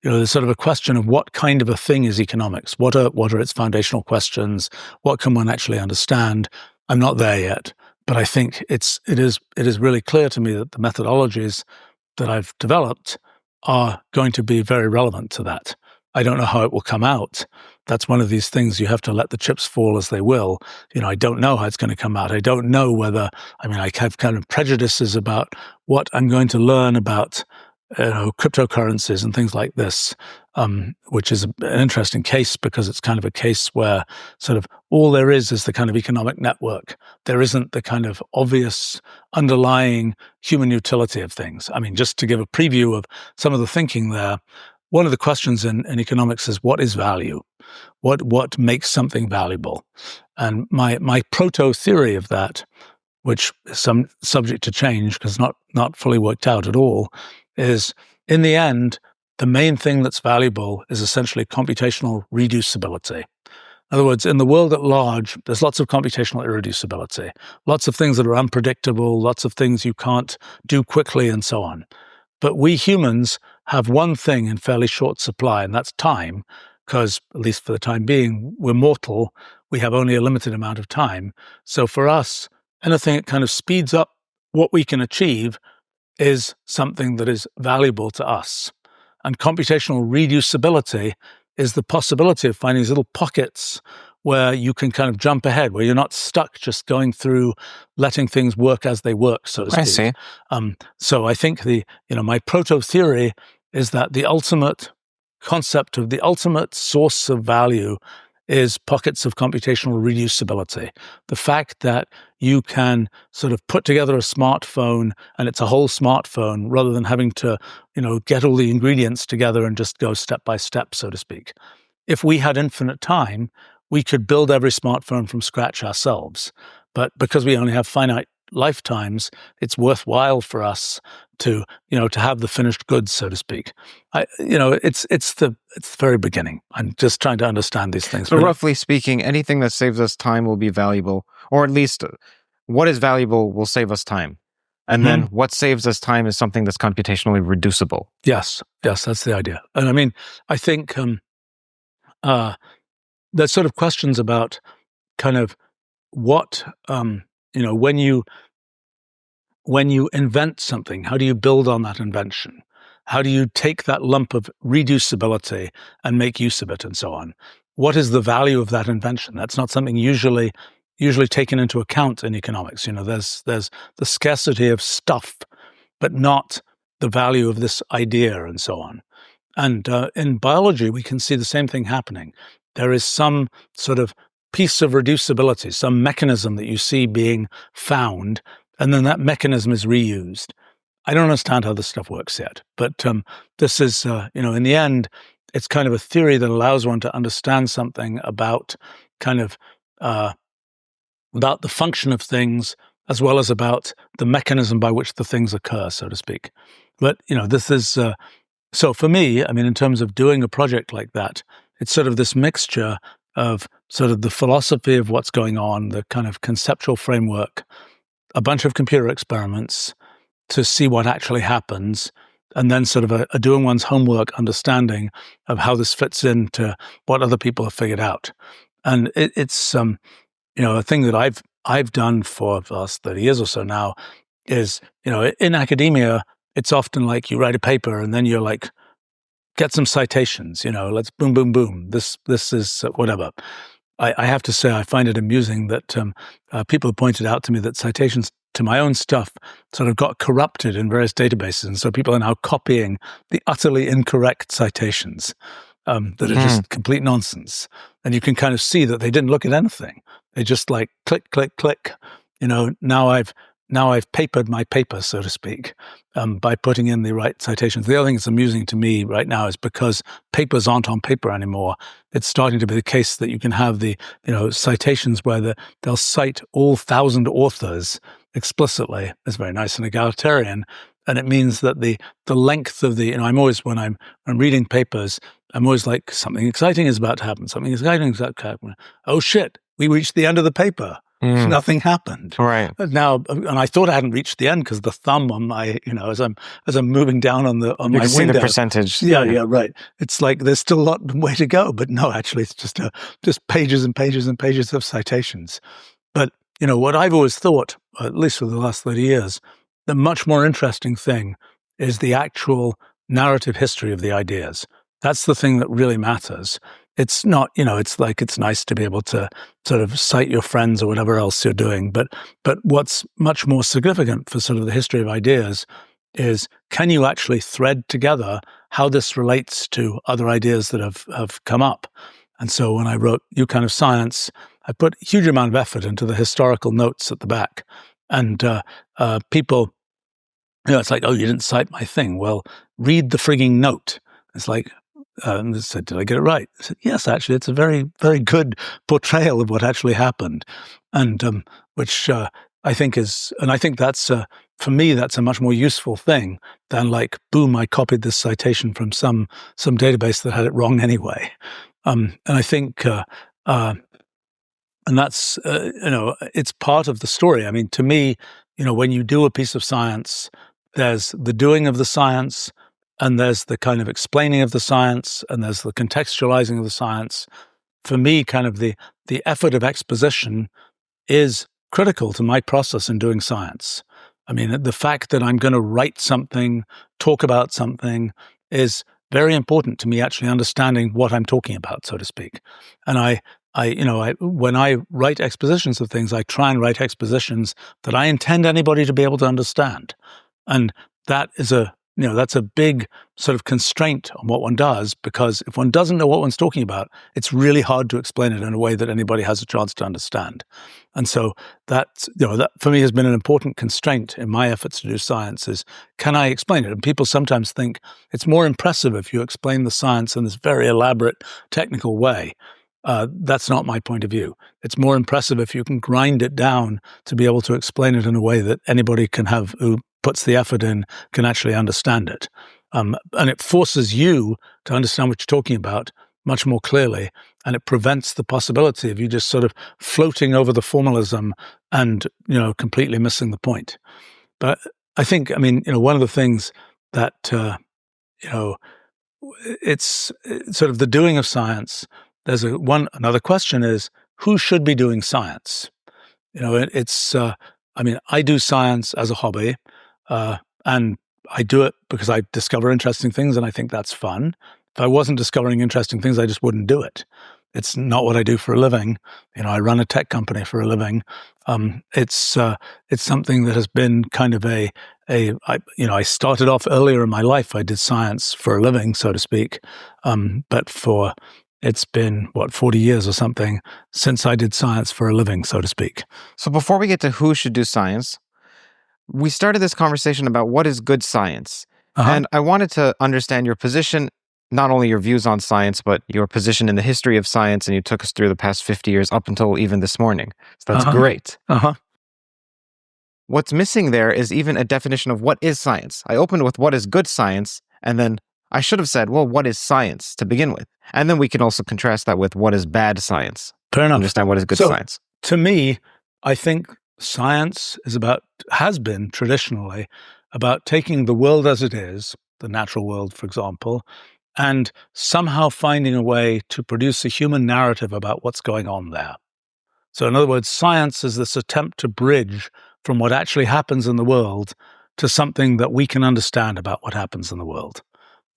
there's sort of a question of what kind of a thing is economics. What are its foundational questions? What can one actually understand? I'm not there yet, but I think it is really clear to me that the methodologies that I've developed are going to be very relevant to that. I don't know how it will come out. That's one of these things you have to let the chips fall as they will. I don't know how it's going to come out. I don't know whether, I have kind of prejudices about what I'm going to learn about, cryptocurrencies and things like this, which is an interesting case, because it's kind of a case where sort of all there is the kind of economic network. There isn't the kind of obvious underlying human utility of things. Just to give a preview of some of the thinking there, one of the questions in economics is, what is value? What makes something valuable? And my proto-theory of that, which is some subject to change because not fully worked out at all, is, in the end, the main thing that's valuable is essentially computational reducibility. In other words, in the world at large, there's lots of computational irreducibility, lots of things that are unpredictable, lots of things you can't do quickly, and so on. But we humans have one thing in fairly short supply, and that's time, because, at least for the time being, we're mortal. We have only a limited amount of time. So for us, anything that kind of speeds up what we can achieve is something that is valuable to us. And computational reducibility is the possibility of finding these little pockets where you can kind of jump ahead, where you're not stuck just going through letting things work as they work, so to speak. I see. So I think my proto-theory is that the ultimate concept of the ultimate source of value is pockets of computational reducibility. The fact that you can sort of put together a smartphone and it's a whole smartphone, rather than having to, get all the ingredients together and just go step by step, so to speak. If we had infinite time, we could build every smartphone from scratch ourselves. But because we only have finite lifetimes, it's worthwhile for us to have the finished goods, so to speak. It's the very beginning. I'm just trying to understand these things. So roughly speaking, anything that saves us time will be valuable, or at least what is valuable will save us time. And then what saves us time is something that's computationally reducible. Yes, that's the idea. And I think there's sort of questions about kind of what, when you invent something, how do you build on that invention? How do you take that lump of reducibility and make use of it, and so on? What is the value of that invention? That's not something usually taken into account in economics. There's the scarcity of stuff, but not the value of this idea, and so on. And in biology, we can see the same thing happening. There is some sort of piece of reducibility, some mechanism that you see being found, and then that mechanism is reused. I don't understand how this stuff works yet, but this is, in the end, it's kind of a theory that allows one to understand something about kind of about the function of things, as well as about the mechanism by which the things occur, so to speak. But this is so for me. In terms of doing a project like that, it's sort of this mixture of sort of the philosophy of what's going on, the kind of conceptual framework, a bunch of computer experiments to see what actually happens, and then sort of a doing one's homework understanding of how this fits into what other people have figured out. And it's a thing that I've done for the last 30 years or so now is, in academia, it's often like you write a paper and then you're like, get some citations, let's boom, boom, boom. This is whatever. I have to say, I find it amusing that people have pointed out to me that citations to my own stuff sort of got corrupted in various databases. And so people are now copying the utterly incorrect citations that are just complete nonsense. And you can kind of see that they didn't look at anything. They just like click, click, click. Now I've papered my paper, so to speak, by putting in the right citations. The other thing that's amusing to me right now is because papers aren't on paper anymore, it's starting to be the case that you can have the citations where they'll cite all 1,000 authors explicitly. It's very nice and egalitarian, and it means that the length of the I'm always when I'm reading papers, I'm always like, something exciting is about to happen. Something exciting is about to happen. Oh shit, we reached the end of the paper. Nothing happened. Right. Now, and I thought I hadn't reached the end because the thumb on my, as I'm moving down on my window. You see the percentage. Yeah, right. It's like there's still a lot way to go, but no, actually, it's just pages and pages and pages of citations. But what I've always thought, at least for the last 30 years, the much more interesting thing is the actual narrative history of the ideas. That's the thing that really matters. It's not, it's like it's nice to be able to sort of cite your friends or whatever else you're doing. But what's much more significant for sort of the history of ideas is, can you actually thread together how this relates to other ideas that have come up? And so when I wrote New Kind of Science, I put a huge amount of effort into the historical notes at the back. And people, it's like, oh, you didn't cite my thing. Well, read the frigging note. It's like, and they said, did I get it right? I said, yes, actually, it's a very, very good portrayal of what actually happened. And which I think is, and I think that's, for me, that's a much more useful thing than like, boom, I copied this citation from some database that had it wrong anyway. And I think, and that's, it's part of the story. I mean, to me, when you do a piece of science, there's the doing of the science, and there's the kind of explaining of the science, and there's the contextualizing of the science. For me, kind of the effort of exposition is critical to my process in doing science. I mean, the fact that I'm going to write something, talk about something, is very important to me actually understanding what I'm talking about, so to speak. And I when I write expositions of things, I try and write expositions that I intend anybody to be able to understand. And that is that's a big sort of constraint on what one does, because if one doesn't know what one's talking about, it's really hard to explain it in a way that anybody has a chance to understand. And so that for me has been an important constraint in my efforts to do science is, can I explain it? And people sometimes think it's more impressive if you explain the science in this very elaborate technical way. That's not my point of view. It's more impressive if you can grind it down to be able to explain it in a way that anybody who puts the effort in can actually understand it. And it forces you to understand what you're talking about much more clearly, and it prevents the possibility of you just sort of floating over the formalism and, completely missing the point. But I think, one of the things that, it's sort of the doing of science. There's another question is, who should be doing science? I do science as a hobby, and I do it because I discover interesting things and I think that's fun. If I wasn't discovering interesting things, I just wouldn't do it. It's not what I do for a living. I run a tech company for a living. It's something that has been kind of I started off earlier in my life. I did science for a living, so to speak. But it's been 40 years or something since I did science for a living, so to speak. So before we get to who should do science, we started this conversation about what is good science. And I wanted to understand your position, not only your views on science, but your position in the history of science. And you took us through the past 50 years up until even this morning. So that's great. What's missing there is even a definition of what is science. I opened with what is good science, and then I should have said, well, what is science to begin with? And then we can also contrast that with what is bad science. Fair enough. Understand what is good science. To me, I think science has been traditionally about taking the world as it is, the natural world, for example, and somehow finding a way to produce a human narrative about what's going on there. So in other words, science is this attempt to bridge from what actually happens in the world to something that we can understand about what happens in the world.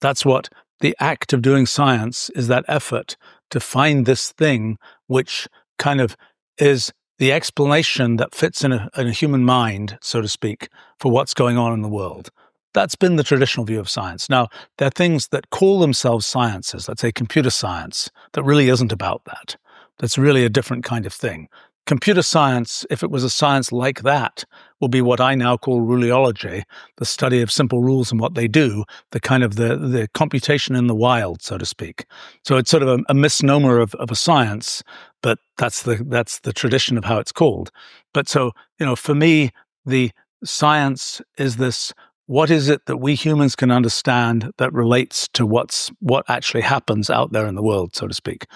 That's what the act of doing science is, that effort to find this thing which kind of is the explanation that fits in a human mind, so to speak, for what's going on in the world. That's been the traditional view of science. Now, there are things that call themselves sciences, let's say computer science, that really isn't about that. That's really a different kind of thing. Computer science, if it was a science like that, will be what I now call ruliology, the study of simple rules and what they do, the kind of the computation in the wild, so to speak. So it's sort of a misnomer of a science, but that's the tradition of how it's called. But so, for me, the science is this, what is it that we humans can understand that relates to what actually happens out there in the world, so to speak.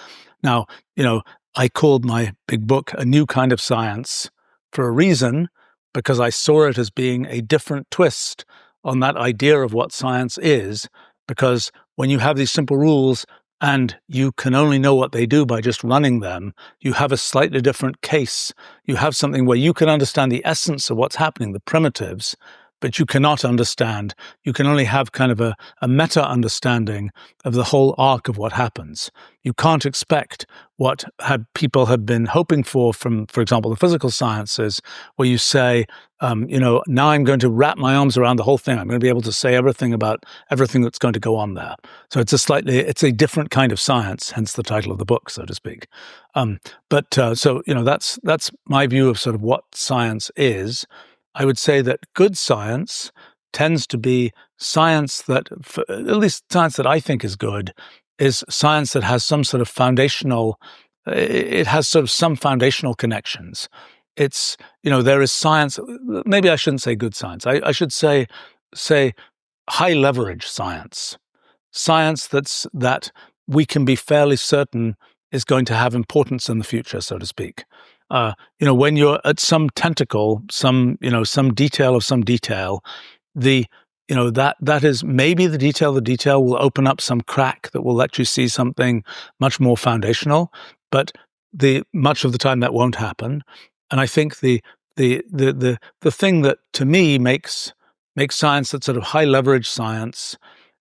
Now, I called my big book A New Kind of Science for a reason, because I saw it as being a different twist on that idea of what science is, because when you have these simple rules and you can only know what they do by just running them, you have a slightly different case. You have something where you can understand the essence of what's happening, the primitives, but you cannot understand. You can only have kind of a meta-understanding of the whole arc of what happens. You can't expect what people have been hoping from, for example, the physical sciences, where you say, now I'm going to wrap my arms around the whole thing. I'm going to be able to say everything about everything that's going to go on there. So it's a different kind of science, hence the title of the book, so to speak. That's my view of sort of what science is. I would say that good science tends to be science that, at least science that I think is good, is science that has some sort of some foundational connections. It's, there is science, maybe I shouldn't say good science. I should say high leverage science. Science that we can be fairly certain is going to have importance in the future, so to speak. When you're at some tentacle, some detail of some detail, that is maybe the detail will open up some crack that will let you see something much more foundational, but much of the time that won't happen. And I think the thing that to me makes science that sort of high leverage science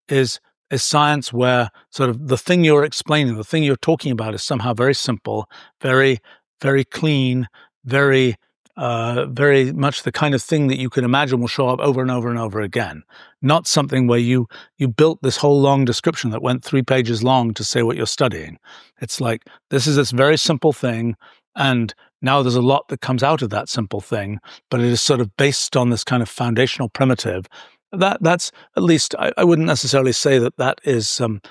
is science where sort of the thing you're explaining, the thing you're talking about is somehow very simple, very, very clean, very much the kind of thing that you can imagine will show up over and over and over again. Not something where you built this whole long description that went 3 pages long to say what you're studying. It's like, this is this very simple thing, and now there's a lot that comes out of that simple thing, but it is sort of based on this kind of foundational primitive. That's at least, I wouldn't necessarily say that is if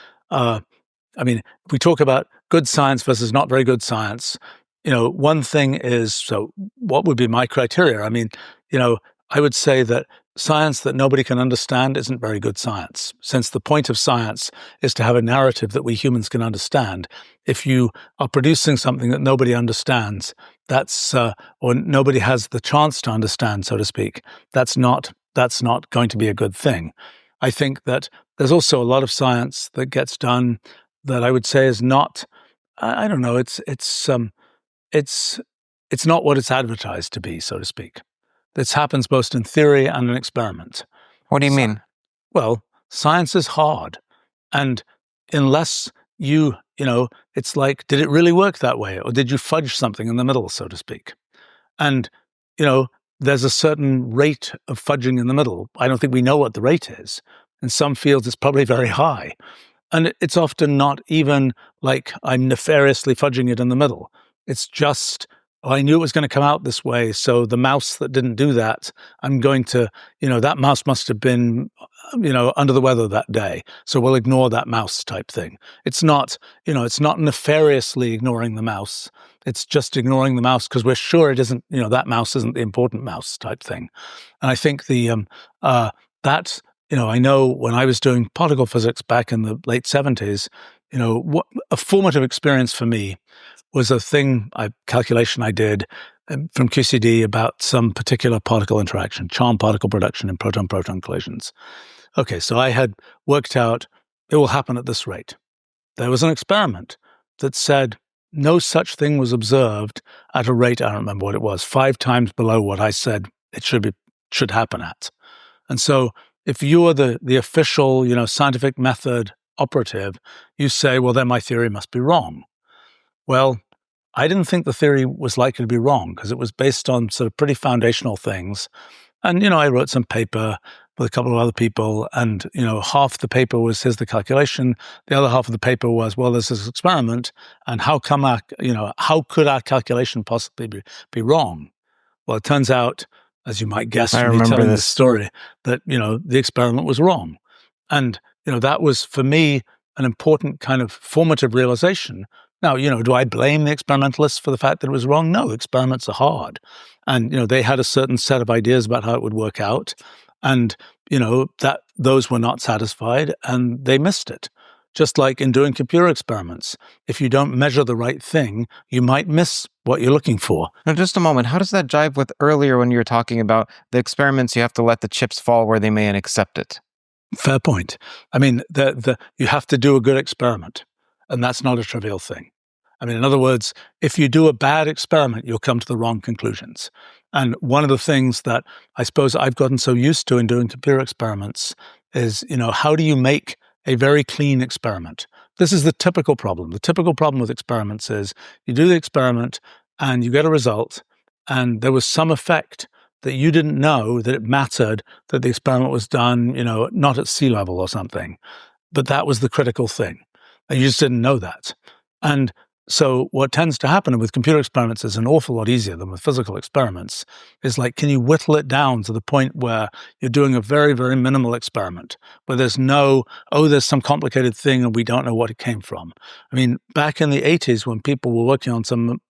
we talk about good science versus not very good science, one thing is, so what would be my criteria? I would say that science that nobody can understand isn't very good science, since the point of science is to have a narrative that we humans can understand. If you are producing something that nobody understands, or nobody has the chance to understand, so to speak, that's not going to be a good thing. I think that there's also a lot of science that gets done that I would say is not, I don't know, it's not what it's advertised to be, so to speak. This happens both in theory and in experiment. What do you mean? Well, science is hard. And unless it's like, did it really work that way? Or did you fudge something in the middle, so to speak? And, there's a certain rate of fudging in the middle. I don't think we know what the rate is. In some fields, it's probably very high. And it's often not even like I'm nefariously fudging it in the middle. It's just, I knew it was going to come out this way, so the mouse that didn't do that, I'm going to, that mouse must have been, under the weather that day, so we'll ignore that mouse type thing. It's not nefariously ignoring the mouse. It's just ignoring the mouse because we're sure it isn't, that mouse isn't the important mouse type thing. And I think that I know when I was doing particle physics back in the late 70s, what a formative experience for me was a calculation I did from QCD about some particular particle interaction, charm particle production in proton-proton collisions. Okay, so I had worked out it will happen at this rate. There was an experiment that said no such thing was observed at a rate, I don't remember what it was, 5 times below what I said it should happen at. And so if you are the official, scientific method operative, you say, well, then my theory must be wrong. Well, I didn't think the theory was likely to be wrong because it was based on sort of pretty foundational things. And, I wrote some paper with a couple of other people, and, half the paper was, here's the calculation. The other half of the paper was, well, there's this experiment, and how could our calculation possibly be wrong? Well, it turns out, as you might guess from me telling this story, that, the experiment was wrong. And, that was, for me, an important kind of formative realization. Now, do I blame the experimentalists for the fact that it was wrong? No, experiments are hard. And, they had a certain set of ideas about how it would work out. And, that those were not satisfied and they missed it. Just like in doing computer experiments, if you don't measure the right thing, you might miss what you're looking for. Now, just a moment. How does that jive with earlier when you were talking about the experiments, you have to let the chips fall where they may and accept it? Fair point. I mean, you have to do a good experiment, and that's not a trivial thing. I mean, in other words, if you do a bad experiment, you'll come to the wrong conclusions. And one of the things that I suppose I've gotten so used to in doing computer experiments is, how do you make a very clean experiment? This is the typical problem. The typical problem with experiments is you do the experiment and you get a result, and there was some effect that you didn't know that it mattered that the experiment was done, not at sea level or something. But that was the critical thing. And you just didn't know that. And so what tends to happen with computer experiments is an awful lot easier than with physical experiments. Is like, can you whittle it down to the point where you're doing a very, very minimal experiment, where there's there's some complicated thing and we don't know what it came from. I mean, back in the 80s when people were working on some,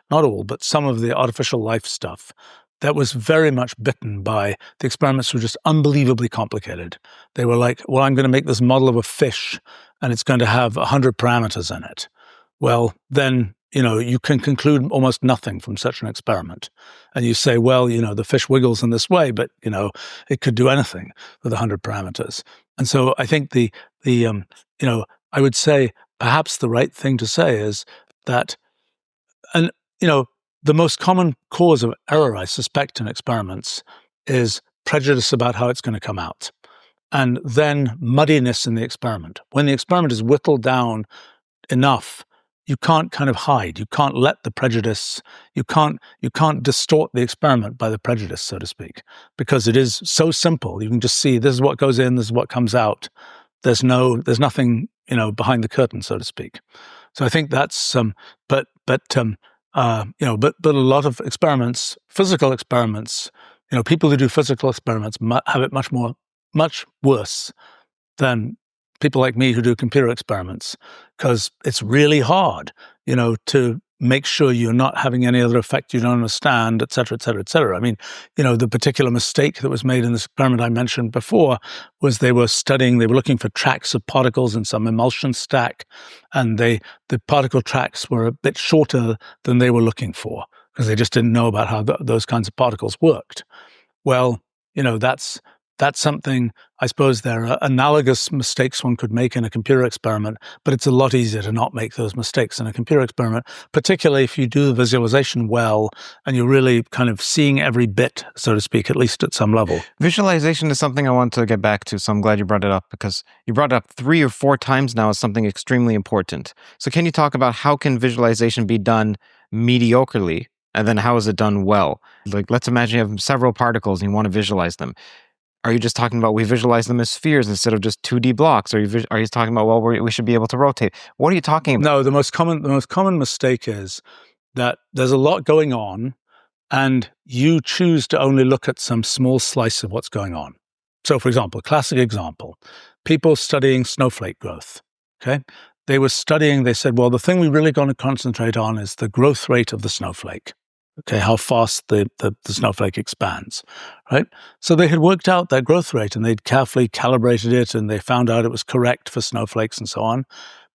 not all, but some of the artificial life stuff, that was very much bitten by the experiments were just unbelievably complicated. They were like, well, I'm going to make this model of a fish and it's going to have 100 parameters in it. Well, then, you can conclude almost nothing from such an experiment. And you say, well, the fish wiggles in this way, but, it could do anything with 100 parameters. And so I think I would say perhaps the right thing to say is that, and, the most common cause of error, I suspect, in experiments is prejudice about how it's going to come out. And then muddiness in the experiment. When the experiment is whittled down enough, you can't kind of hide. You can't let the prejudice, you can't distort the experiment by the prejudice, so to speak, because it is so simple. You can just see this is what goes in, this is what comes out. There's nothing, behind the curtain, so to speak. So I think that's but a lot of experiments, physical experiments, people who do physical experiments have it much worse than people like me who do computer experiments, because it's really hard, to make sure you're not having any other effect you don't understand, et cetera, et cetera, et cetera. I mean, the particular mistake that was made in this experiment I mentioned before was they were looking for tracks of particles in some emulsion stack, and the particle tracks were a bit shorter than they were looking for, because they just didn't know about how those kinds of particles worked. Well, that's something, I suppose there are analogous mistakes one could make in a computer experiment, but it's a lot easier to not make those mistakes in a computer experiment, particularly if you do the visualization well and you're really kind of seeing every bit, so to speak, at least at some level. Visualization is something I want to get back to, so I'm glad you brought it up, because you brought it up 3 or 4 times now as something extremely important. So can you talk about how can visualization be done mediocrely, and then how is it done well? Like, let's imagine you have several particles and you want to visualize them. Are you just talking about we visualize them as spheres instead of just 2D blocks? Are you talking about, well, we should be able to rotate? What are you talking about? No, the most common mistake is that there's a lot going on and you choose to only look at some small slice of what's going on. So, for example, classic example, people studying snowflake growth, okay? They said, well, the thing we really going to concentrate on is the growth rate of the snowflake. okay, how fast the snowflake expands, right? So they had worked out that growth rate and they'd carefully calibrated it and they found out it was correct for snowflakes and so on.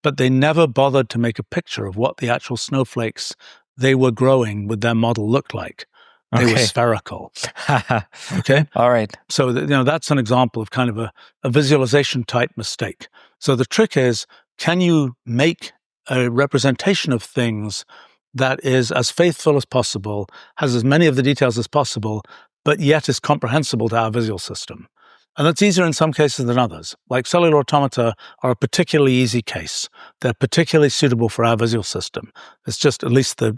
But they never bothered to make a picture of what the actual snowflakes they were growing with their model looked like. They were spherical. Okay? All right. So that's an example of kind of a visualization type mistake. So the trick is, can you make a representation of things that is as faithful as possible, has as many of the details as possible, but yet is comprehensible to our visual system? And that's easier in some cases than others. Like cellular automata are a particularly easy case. They're particularly suitable for our visual system. It's just at least the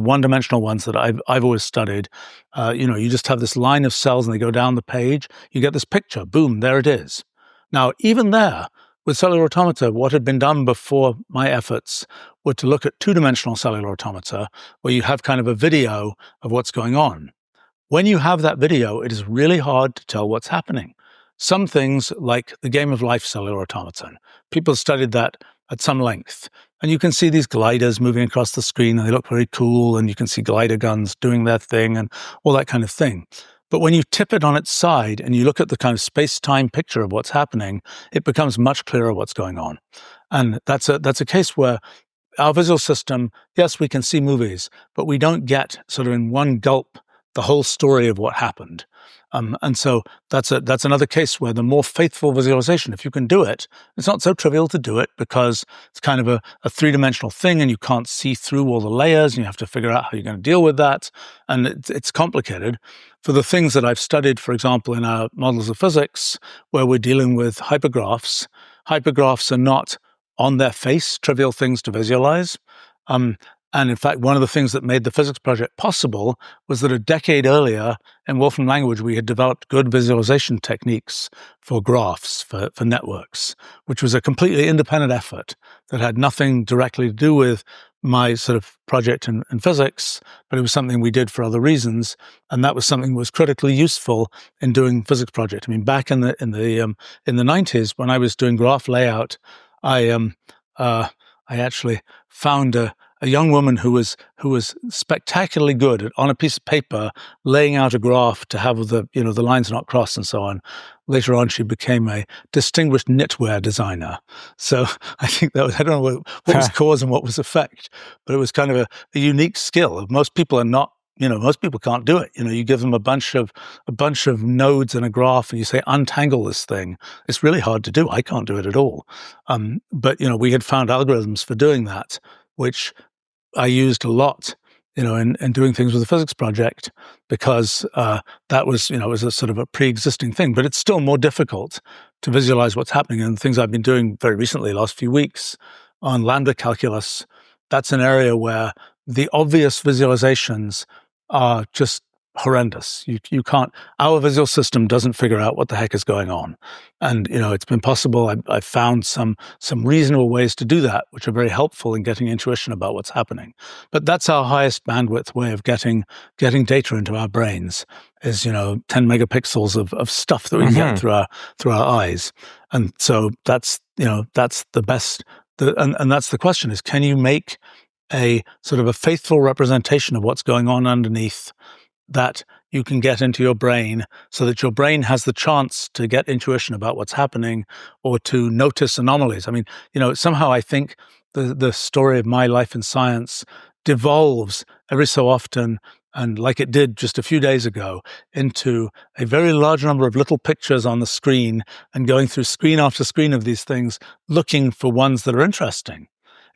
one-dimensional ones that I've always studied. You just have this line of cells and they go down the page. You get this picture. Boom, there it is. Now, even there, with cellular automata, what had been done before my efforts were to look at two-dimensional cellular automata, where you have kind of a video of what's going on. When you have that video, it is really hard to tell what's happening. Some things, like the game of life cellular automaton, people studied that at some length. And you can see these gliders moving across the screen, and they look very cool, and you can see glider guns doing their thing and all that kind of thing. But when you tip it on its side and you look at the kind of space-time picture of what's happening, it becomes much clearer what's going on. And that's a case where our visual system, yes, we can see movies, but we don't get sort of in one gulp the whole story of what happened. And so that's another case where the more faithful visualization, if you can do it, it's not so trivial to do it because it's kind of a three-dimensional thing and you can't see through all the layers and you have to figure out how you're going to deal with that. And it's complicated. For the things that I've studied, for example, in our models of physics, where we're dealing with hypergraphs are not on their face trivial things to visualize. And in fact, one of the things that made the physics project possible was that a decade earlier in Wolfram Language, we had developed good visualization techniques for graphs, for networks, which was a completely independent effort that had nothing directly to do with my sort of project in physics, but it was something we did for other reasons. And that was something that was critically useful in doing physics project. I mean, back in the 90s, when I was doing graph layout, I actually found a young woman who was spectacularly good at, on a piece of paper, laying out a graph to have the lines not cross and so on. Later on, she became a distinguished knitwear designer. So I think that was, I don't know what was cause and what was effect, but it was kind of a unique skill. Most people are not, most people can't do it. You give them a bunch of nodes in a graph and you say, untangle this thing. It's really hard to do. I can't do it at all. But we had found algorithms for doing that, which I used a lot, in doing things with the physics project, because that was, was a sort of a pre-existing thing. But it's still more difficult to visualize what's happening. And the things I've been doing very recently, last few weeks, on lambda calculus, that's an area where the obvious visualizations are just horrendous. You can't, our visual system doesn't figure out what the heck is going on. And, it's been possible. I've found some reasonable ways to do that, which are very helpful in getting intuition about what's happening. But that's our highest bandwidth way of getting data into our brains is, 10 megapixels of stuff that we can get through our eyes. And so that's the best, and that's the question is, can you make a sort of a faithful representation of what's going on underneath that you can get into your brain so that your brain has the chance to get intuition about what's happening or to notice anomalies. I mean, somehow I think the story of my life in science devolves every so often, and like it did just a few days ago, into a very large number of little pictures on the screen and going through screen after screen of these things, looking for ones that are interesting.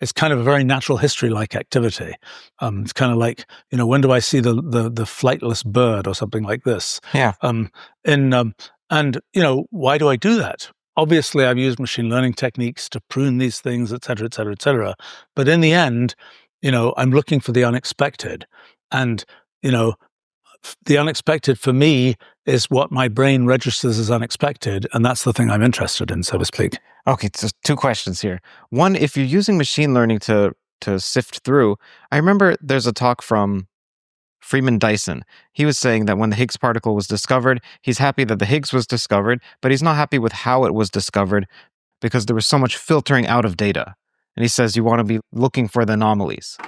It's kind of a very natural history-like activity. It's kind of like, when do I see the flightless bird or something like this? Yeah. And why do I do that? Obviously, I've used machine learning techniques to prune these things, et cetera, et cetera, et cetera. But in the end, I'm looking for the unexpected. And, the unexpected for me is what my brain registers as unexpected. And that's the thing I'm interested in, so to speak. Okay, so two questions here. One, if you're using machine learning to sift through, I remember there's a talk from Freeman Dyson. He was saying that when the Higgs particle was discovered, he's happy that the Higgs was discovered, but he's not happy with how it was discovered because there was so much filtering out of data. And he says you want to be looking for the anomalies.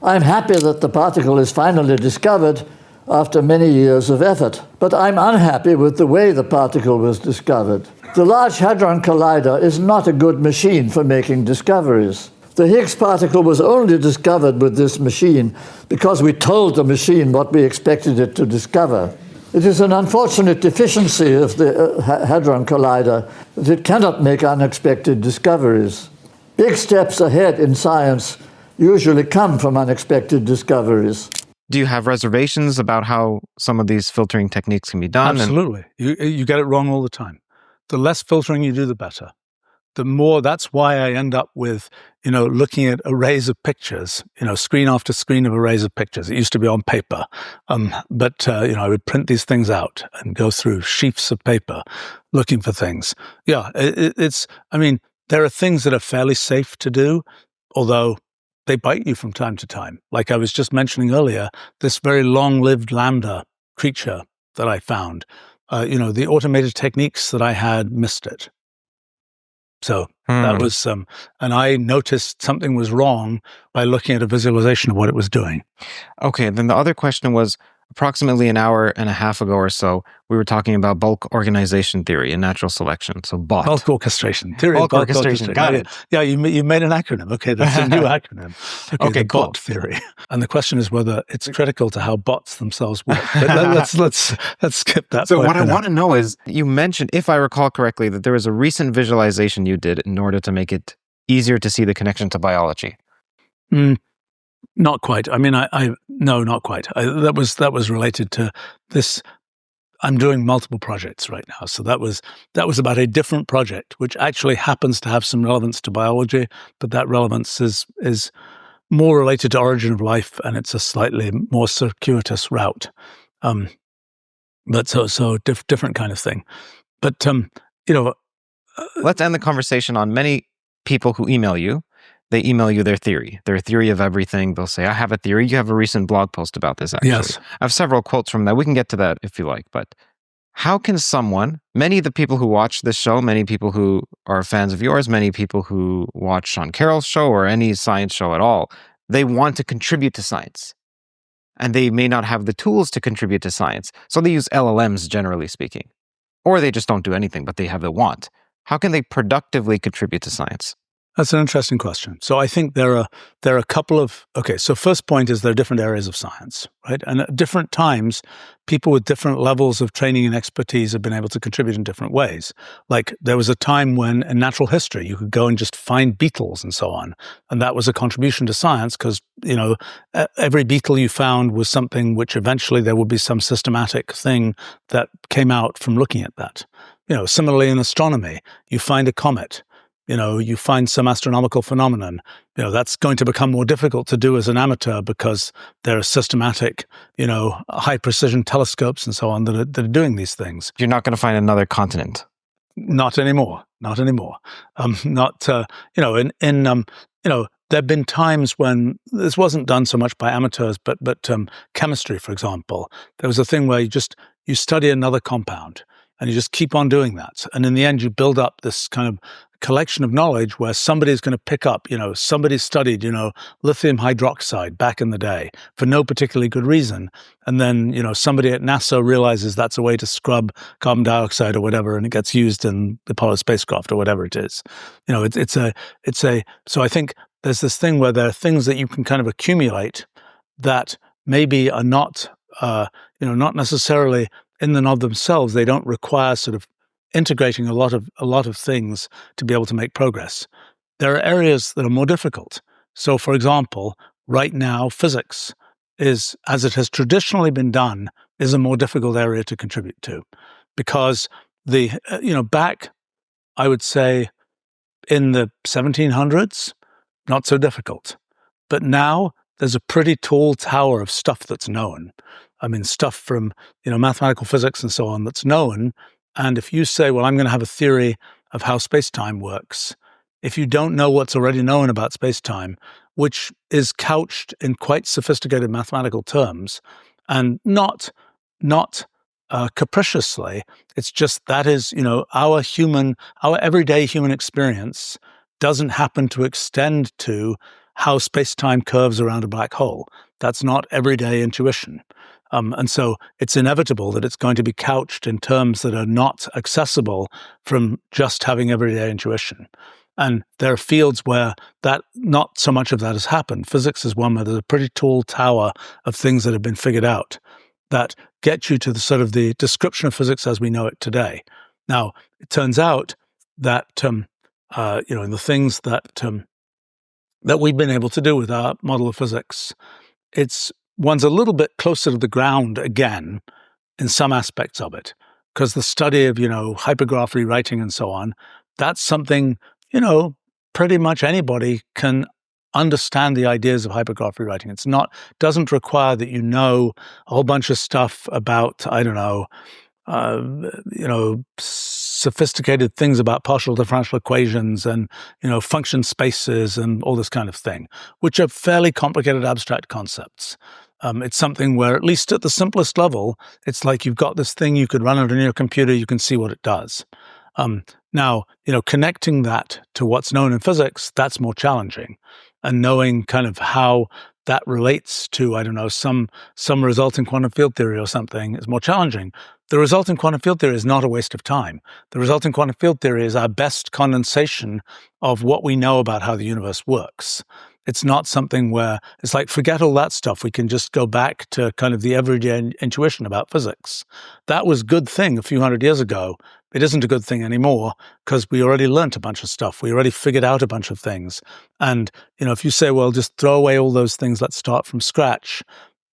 I'm happy that the particle is finally discovered after many years of effort, but I'm unhappy with the way the particle was discovered. The Large Hadron Collider is not a good machine for making discoveries. The Higgs particle was only discovered with this machine because we told the machine what we expected it to discover. It is an unfortunate deficiency of the Hadron Collider that it cannot make unexpected discoveries. Big steps ahead in science usually come from unexpected discoveries. Do you have reservations about how some of these filtering techniques can be done? Absolutely. You get it wrong all the time. The less filtering you do, the better. The more, that's why I end up with, looking at arrays of pictures, screen after screen of arrays of pictures. It used to be on paper. But I would print these things out and go through sheafs of paper looking for things. Yeah, there are things that are fairly safe to do, although they bite you from time to time. Like I was just mentioning earlier, this very long-lived lambda creature that I found, the automated techniques that I had missed it. So that was, and I noticed something was wrong by looking at a visualization of what it was doing. Okay, then the other question was, approximately an hour and a half ago or so, we were talking about bulk organization theory and natural selection. So BOT. Bulk orchestration theory. Bulk orchestration. Got it. Yeah, you made an acronym. Okay, that's a new acronym. Okay, cool. BOT theory. And the question is whether it's critical to how bots themselves work. But let's skip that. So what I want to know is, you mentioned, if I recall correctly, that there was a recent visualization you did in order to make it easier to see the connection to biology. Not quite. I mean, no, not quite. That was related to this. I'm doing multiple projects right now, so that was about a different project, which actually happens to have some relevance to biology, but that relevance is more related to origin of life, and it's a slightly more circuitous route. But so different kind of thing. But let's end the conversation on many people who email you. They email you their theory of everything. They'll say, I have a theory. You have a recent blog post about this, actually. Yes. I have several quotes from that. We can get to that if you like. But how can many of the people who watch this show, many people who are fans of yours, many people who watch Sean Carroll's show or any science show at all, they want to contribute to science. And they may not have the tools to contribute to science. So they use LLMs, generally speaking. Or they just don't do anything, but they have the want. How can they productively contribute to science? That's an interesting question. So I think there are a couple of, so first point is there are different areas of science, right? And at different times, people with different levels of training and expertise have been able to contribute in different ways. Like there was a time when in natural history, you could go and just find beetles and so on. And that was a contribution to science because, every beetle you found was something which eventually there would be some systematic thing that came out from looking at that. Similarly in astronomy, you find a comet. You find some astronomical phenomenon, that's going to become more difficult to do as an amateur because there are systematic, high precision telescopes and so on that are doing these things. You're not going to find another continent. Not anymore. There've been times when this wasn't done so much by amateurs, but chemistry, for example, there was a thing where you study another compound and you just keep on doing that. And in the end, you build up this kind of collection of knowledge where somebody's going to pick up, somebody studied, lithium hydroxide back in the day for no particularly good reason. And then, somebody at NASA realizes that's a way to scrub carbon dioxide or whatever, and it gets used in the Apollo spacecraft or whatever it is. So I think there's this thing where there are things that you can kind of accumulate that maybe are not, not necessarily in and of themselves. They don't require sort of integrating a lot of things to be able to make progress. There are areas that are more difficult. So, for example, right now, physics is, as it has traditionally been done, is a more difficult area to contribute to, because back, I would say, in the 1700s, not so difficult, but now there's a pretty tall tower of stuff that's known. I mean, stuff from mathematical physics and so on that's known. And if you say, well, I'm going to have a theory of how spacetime works, if you don't know what's already known about spacetime, which is couched in quite sophisticated mathematical terms, and not capriciously, it's just that is, our everyday human experience doesn't happen to extend to how space-time curves around a black hole. That's not everyday intuition. And so it's inevitable that it's going to be couched in terms that are not accessible from just having everyday intuition. And there are fields where that not so much of that has happened. Physics is one where there's a pretty tall tower of things that have been figured out that get you to the sort of the description of physics as we know it today. Now, it turns out that in the things that we've been able to do with our model of physics, one's a little bit closer to the ground again in some aspects of it, because the study of hypergraph rewriting and so on, that's something pretty much anybody can understand the ideas of hypergraph rewriting. Doesn't require that you know a whole bunch of stuff about, sophisticated things about partial differential equations and, function spaces and all this kind of thing, which are fairly complicated abstract concepts. It's something where, at least at the simplest level, it's like you've got this thing, you could run it on your computer, you can see what it does. Now, connecting that to what's known in physics, that's more challenging. And knowing kind of how that relates to, some result in quantum field theory or something is more challenging. The result in quantum field theory is not a waste of time. The result in quantum field theory is our best condensation of what we know about how the universe works. It's not something where it's like, forget all that stuff. We can just go back to kind of the everyday intuition about physics. That was a good thing a few hundred years ago. It isn't a good thing anymore because we already learnt a bunch of stuff. We already figured out a bunch of things. And, if you say, well, just throw away all those things, let's start from scratch,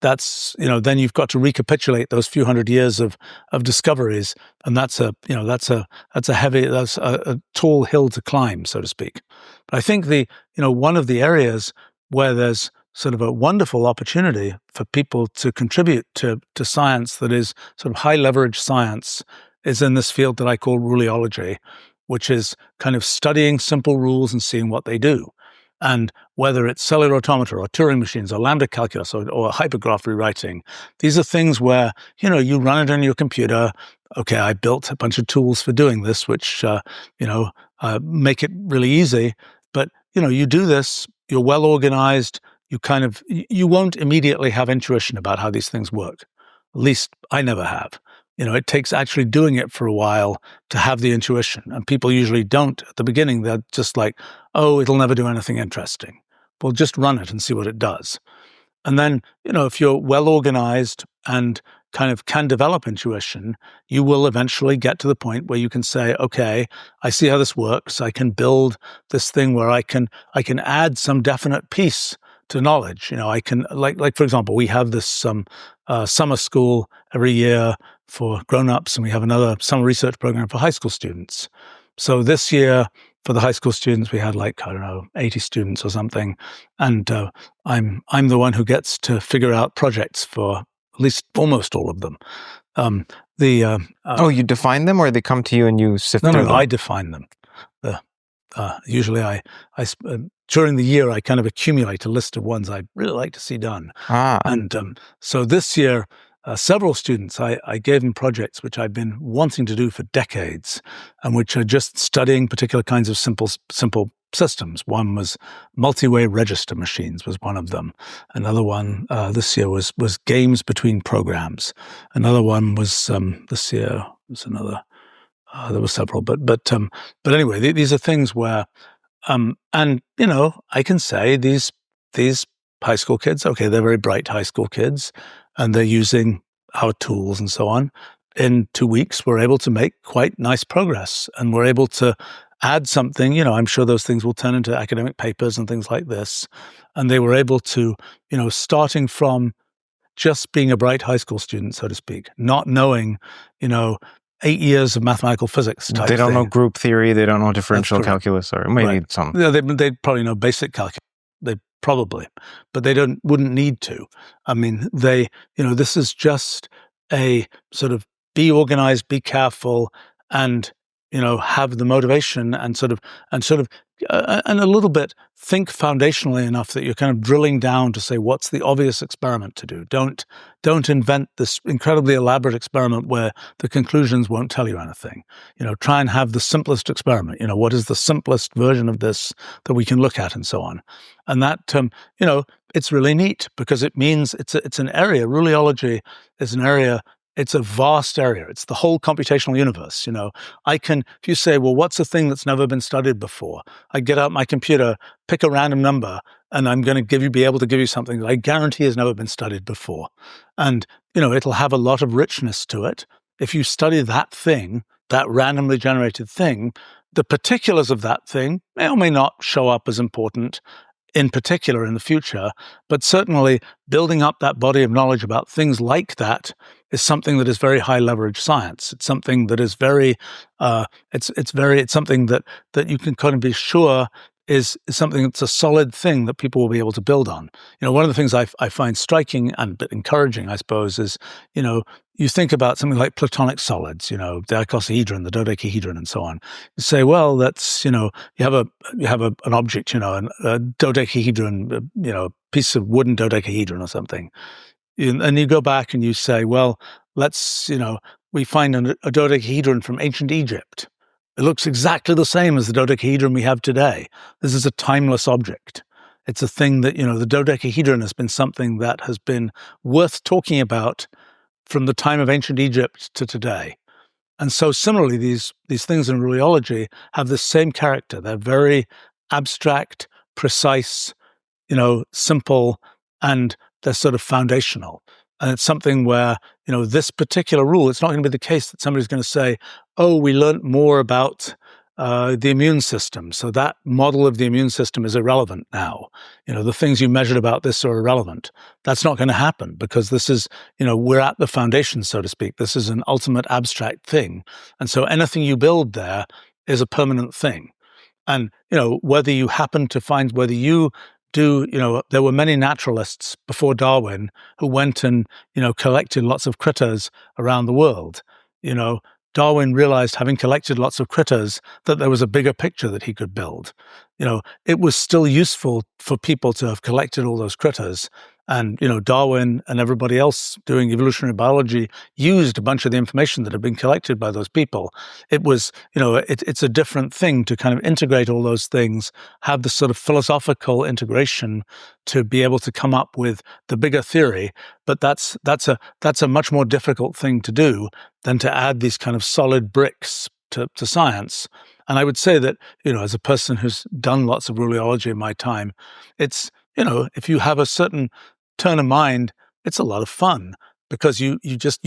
that's, then you've got to recapitulate those few hundred years of discoveries. And that's a tall hill to climb, so to speak. But I think one of the areas where there's sort of a wonderful opportunity for people to contribute to science that is sort of high leverage science is in this field that I call ruliology, which is kind of studying simple rules and seeing what they do. And whether it's cellular automata or Turing machines or lambda calculus or hypergraph rewriting, these are things where, you run it on your computer. Okay, I built a bunch of tools for doing this, which, make it really easy. But, you do this, you're well organized, you won't immediately have intuition about how these things work. At least I never have. It takes actually doing it for a while to have the intuition. And people usually don't at the beginning. They're just like, oh, it'll never do anything interesting. Well, just run it and see what it does. And then, if you're well organized and kind of can develop intuition, you will eventually get to the point where you can say, okay, I see how this works. I can build this thing where I can add some definite piece to knowledge. I can, like for example, we have this summer school every year for grown-ups, and we have another summer research program for high school students. So this year, for the high school students, we had 80 students or something, and I'm the one who gets to figure out projects for at least almost all of them. You define them, or they come to you and you sift through them? No, I define them. Usually, I during the year I kind of accumulate a list of ones I'd really like to see done. And so this year, several students, I gave them projects which I've been wanting to do for decades, and which are just studying particular kinds of simple systems. One was multi-way register machines was one of them. Another one this year was games between programs. Another one was this year was another. There were several, but anyway, these are things where, and I can say these high school kids, okay, they're very bright high school kids, and they're using our tools and so on. In 2 weeks, we're able to make quite nice progress, and we're able to add something. I'm sure those things will turn into academic papers and things like this. And they were able to, starting from just being a bright high school student, so to speak, not knowing, 8 years of mathematical physics type They don't thing. know group theory, they don't know differential calculus, or maybe some. Yeah, they'd probably know basic calculus. They probably, but they wouldn't need to. I mean, this is just a sort of be organized, be careful, and have the motivation and and a little bit think foundationally enough that you're kind of drilling down to say, what's the obvious experiment to do? Don't invent this incredibly elaborate experiment where the conclusions won't tell you anything. Try and have the simplest experiment. What is the simplest version of this that we can look at, and so on. And that, it's really neat because it means it's an area. Ruleology is an area. It's a vast area. It's the whole computational universe. If you say, well, what's a thing that's never been studied before? I get out my computer, pick a random number, and I'm going to be able to give you something that I guarantee has never been studied before. And, it'll have a lot of richness to it. If you study that thing, that randomly generated thing, the particulars of that thing may or may not show up as important in particular in the future, but certainly building up that body of knowledge about things like that is something that is very high leverage science. It's something that is very, it's something that you can kind of be sure is something that's a solid thing that people will be able to build on. One of the things I find striking and a bit encouraging, I suppose, is, you think about something like Platonic solids, the icosahedron, the dodecahedron, and so on. You say, well, that's, you have an object, a dodecahedron, piece of wooden dodecahedron or something. And you go back and you say, well, we find a dodecahedron from ancient Egypt. It looks exactly the same as the dodecahedron we have today. This is a timeless object. It's a thing that, the dodecahedron has been something that has been worth talking about from the time of ancient Egypt to today. And so similarly, these things in ruliology have the same character. They're very abstract, precise, simple, and they're sort of foundational. And it's something where, this particular rule, it's not going to be the case that somebody's going to say, oh, we learned more about the immune system, so that model of the immune system is irrelevant now. The things you measured about this are irrelevant. That's not going to happen because this is, we're at the foundation, so to speak. This is an ultimate abstract thing. And so anything you build there is a permanent thing. And, whether you happen to find, whether you do, there were many naturalists before Darwin who went and, collected lots of critters around the world. Darwin realized, having collected lots of critters, that there was a bigger picture that he could build. It was still useful for people to have collected all those critters. And, Darwin and everybody else doing evolutionary biology used a bunch of the information that had been collected by those people. It was, it's a different thing to kind of integrate all those things, have the sort of philosophical integration to be able to come up with the bigger theory. But that's a much more difficult thing to do than to add these kind of solid bricks to science. And I would say that, as a person who's done lots of ruleology in my time, it's, if you have a certain turn of mind, it's a lot of fun because you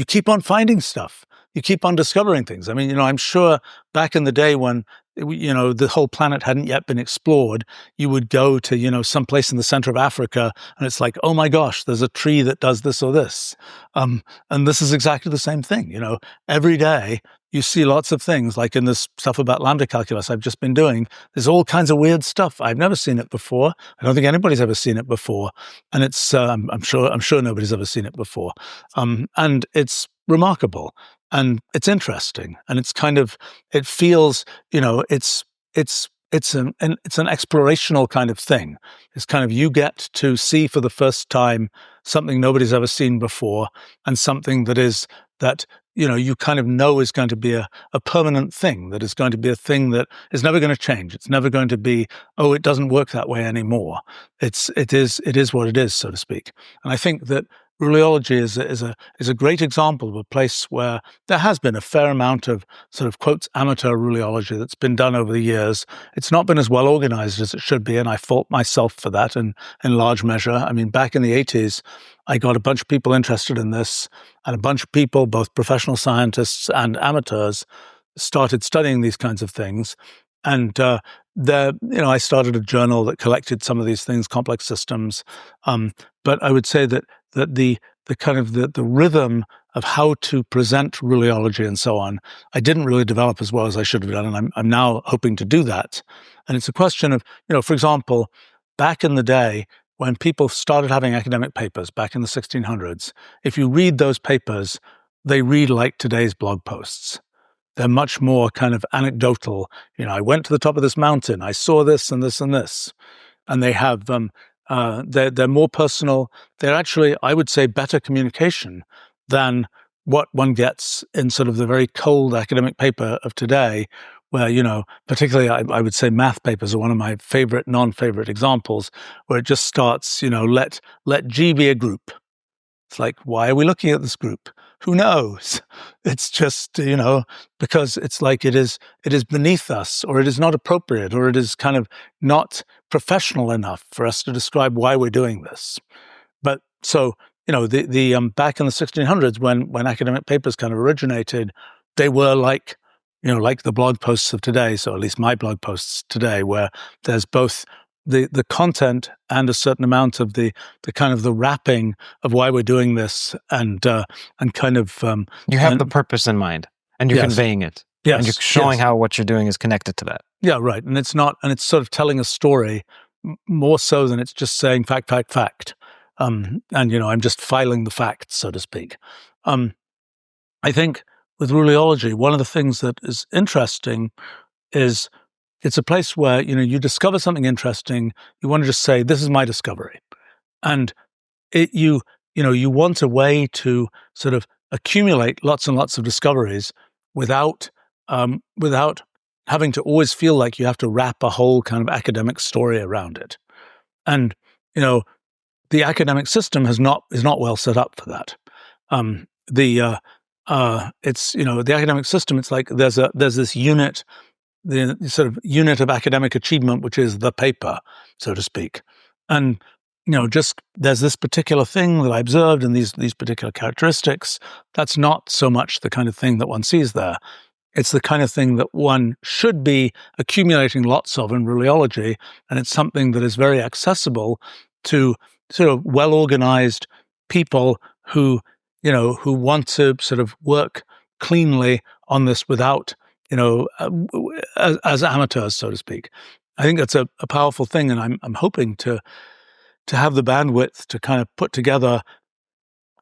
keep on finding stuff. You keep on discovering things. I mean, I'm sure back in the day when, the whole planet hadn't yet been explored, you would go to, some place in the center of Africa and it's like, oh my gosh, there's a tree that does this or this. And this is exactly the same thing. Every day you see lots of things, like in this stuff about lambda calculus I've just been doing. There's all kinds of weird stuff. I've never seen it before. I don't think anybody's ever seen it before. And it's, I'm sure nobody's ever seen it before. And it's remarkable. And it's interesting, and it's kind of, it feels, it's an explorational kind of thing. It's kind of, you get to see for the first time something nobody's ever seen before, and something that you kind of know is going to be a permanent thing, that is going to be a thing that is never going to change. It's never going to be, oh, it doesn't work that way anymore. It is what it is, so to speak. And I think that Ruleology is a great example of a place where there has been a fair amount of sort of quotes amateur ruleology that's been done over the years. It's not been as well organized as it should be, and I fault myself for that in large measure. I mean, back in the 80s, I got a bunch of people interested in this, and a bunch of people, both professional scientists and amateurs, started studying these kinds of things. And I started a journal that collected some of these things, complex systems. But I would say that the kind of the rhythm of how to present ruleology and so on, I didn't really develop as well as I should have done, and I'm now hoping to do that. And it's a question of, for example, back in the day when people started having academic papers back in the 1600s, if you read those papers, they read like today's blog posts. They're much more kind of anecdotal. I went to the top of this mountain, I saw this and this and this. And they have, they're more personal. They're actually, I would say, better communication than what one gets in sort of the very cold academic paper of today, where, particularly I would say math papers are one of my favorite, non-favorite examples, where it just starts, let G be a group. It's like, why are we looking at this group? Who knows? It's just, because it's like it is beneath us, or it is not appropriate, or it is kind of not professional enough for us to describe why we're doing this. But so, the back in the 1600s, when academic papers kind of originated, they were like, like the blog posts of today. So at least my blog posts today, where there's both the content and a certain amount of the kind of the wrapping of why we're doing this, and kind of you have the purpose in mind, and you're conveying it, and you're showing how what you're doing is connected to that. Yeah, right. And it's sort of telling a story more so than it's just saying fact, fact, fact. And I'm just filing the facts, so to speak. I think with Ruleology, one of the things that is interesting is it's a place where, you discover something interesting, you want to just say, this is my discovery. And you want a way to sort of accumulate lots and lots of discoveries without having to always feel like you have to wrap a whole kind of academic story around it. And, the academic system is not well set up for that. The academic system, it's like there's this unit, the sort of unit of academic achievement, which is the paper, so to speak. And, just there's this particular thing that I observed and these particular characteristics. That's not so much the kind of thing that one sees there. It's the kind of thing that one should be accumulating lots of in Ruleology, and it's something that is very accessible to sort of well-organized people who want to sort of work cleanly on this without, as amateurs, so to speak. I think that's a powerful thing, and I'm hoping to have the bandwidth to kind of put together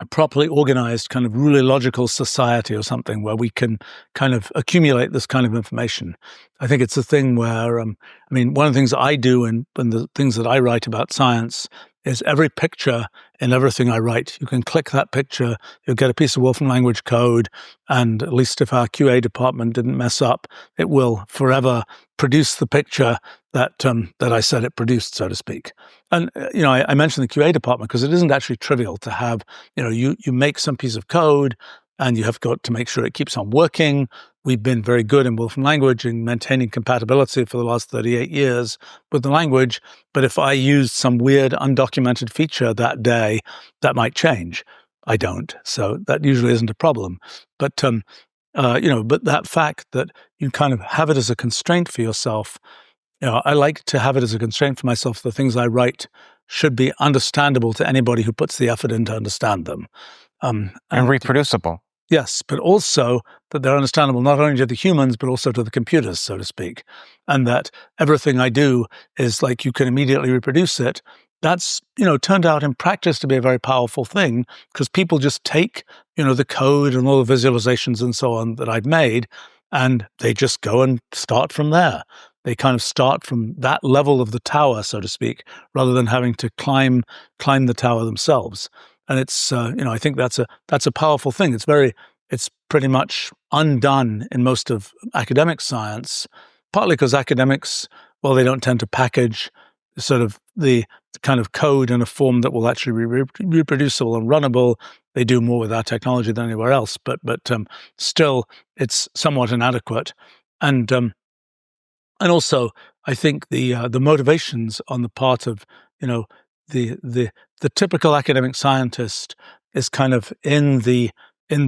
a properly organized kind of ruliological society or something where we can kind of accumulate this kind of information. I think it's a thing where, one of the things that I do and the things that I write about science is every picture in everything I write. You can click that picture, you'll get a piece of Wolfram language code, and at least if our QA department didn't mess up, it will forever produce the picture that I said it produced, so to speak. And I mentioned the QA department because it isn't actually trivial to have, you make some piece of code and you have got to make sure it keeps on working. We've been very good in Wolfram language in maintaining compatibility for the last 38 years with the language. But if I used some weird undocumented feature that day, that might change. I don't. So that usually isn't a problem. But, but that fact that you kind of have it as a constraint for yourself, I like to have it as a constraint for myself. The things I write should be understandable to anybody who puts the effort in to understand them. And reproducible. Yes, but also that they're understandable not only to the humans, but also to the computers, so to speak. And that everything I do is like you can immediately reproduce it. That's, turned out in practice to be a very powerful thing because people just take, the code and all the visualizations and so on that I've made, and they just go and start from there. They kind of start from that level of the tower, so to speak, rather than having to climb the tower themselves. And it's, I think that's a powerful thing. It's pretty much undone in most of academic science, partly because academics, well, they don't tend to package sort of the kind of code in a form that will actually be reproducible and runnable. They do more with our technology than anywhere else, but still, it's somewhat inadequate. And also, I think the motivations on the part of the typical academic scientist is kind of in the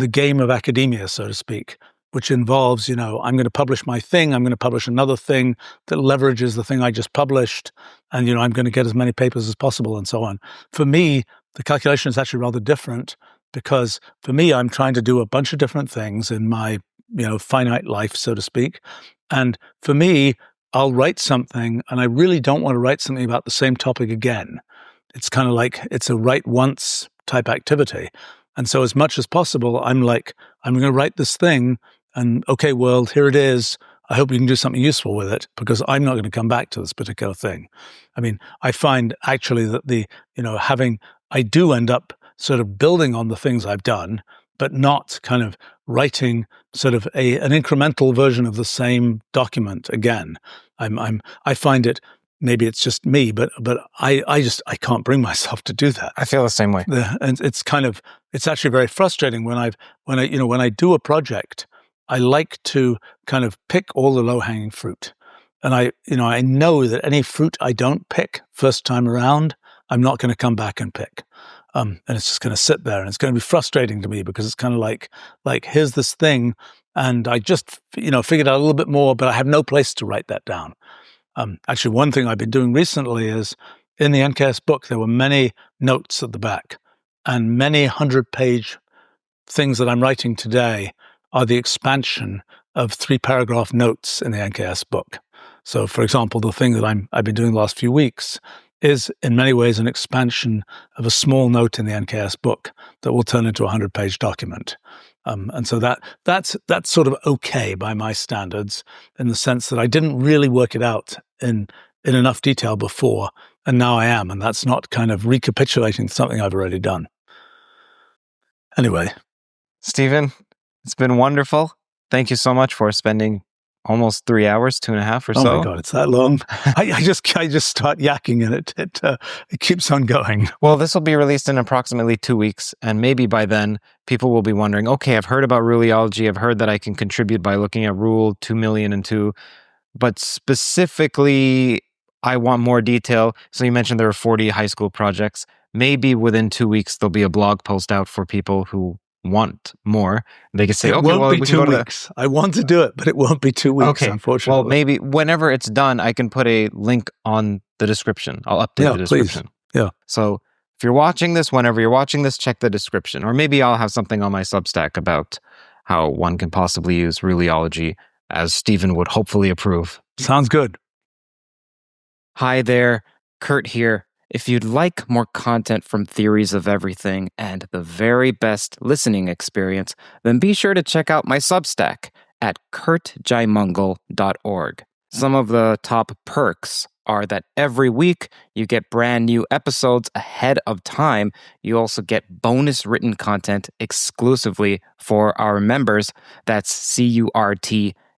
game of academia, so to speak, which involves, I'm going to publish my thing, I'm going to publish another thing that leverages the thing I just published, and, I'm going to get as many papers as possible and so on. For me, the calculation is actually rather different because for me, I'm trying to do a bunch of different things in my, finite life, so to speak. And for me, I'll write something and I really don't want to write something about the same topic again. It's kind of like it's a write once type activity. And so as much as possible, I'm like, I'm going to write this thing and okay, world, here it is. I hope you can do something useful with it, because I'm not going to come back to this particular thing. I mean, I find actually that I do end up sort of building on the things I've done, but not kind of writing sort of an incremental version of the same document again. I find it, maybe it's just me, but I can't bring myself to do that. I feel the same way. And it's actually very frustrating when I do a project. I like to kind of pick all the low-hanging fruit. And I know that any fruit I don't pick first time around, I'm not going to come back and pick. And it's just going to sit there, and it's going to be frustrating to me, because it's kind of like here's this thing, and I just figured out a little bit more, but I have no place to write that down. Actually, one thing I've been doing recently is, in the NKS book, there were many notes at the back, and many 100-page things that I'm writing today are the expansion of 3-paragraph notes in the NKS book. So, for example, the thing that I've been doing the last few weeks is in many ways an expansion of a small note in the NKS book that will turn into a 100-page document. And so that's sort of okay by my standards, in the sense that I didn't really work it out in enough detail before, and now I am, and that's not kind of recapitulating something I've already done. Anyway. Stephen, it's been wonderful. Thank you so much for spending almost 3 hours, 2.5 or so. Oh my God, it's that long. I just start yakking, and it keeps on going. Well, this will be released in approximately 2 weeks, and maybe by then people will be wondering, okay, I've heard about Ruliology. I've heard that I can contribute by looking at Rule 2,000,002, but specifically, I want more detail. So you mentioned there are 40 high school projects. Maybe within 2 weeks, there'll be a blog post out for people who want more. They can say, it okay, won't well, be we 2 can go weeks. I want to do it, but it won't be 2 weeks, okay. Unfortunately. Well, maybe whenever it's done, I can put a link on the description. I'll update the description. Please. Yeah. So if you're watching this, whenever you're watching this, check the description. Or maybe I'll have something on my Substack about how one can possibly use Ruliology, as Stephen would hopefully approve. Sounds good. Hi there, Curt here. If you'd like more content from Theories of Everything and the very best listening experience, then be sure to check out my Substack at curtjaimungal.org. Some of the top perks are that every week you get brand new episodes ahead of time. You also get bonus written content exclusively for our members. That's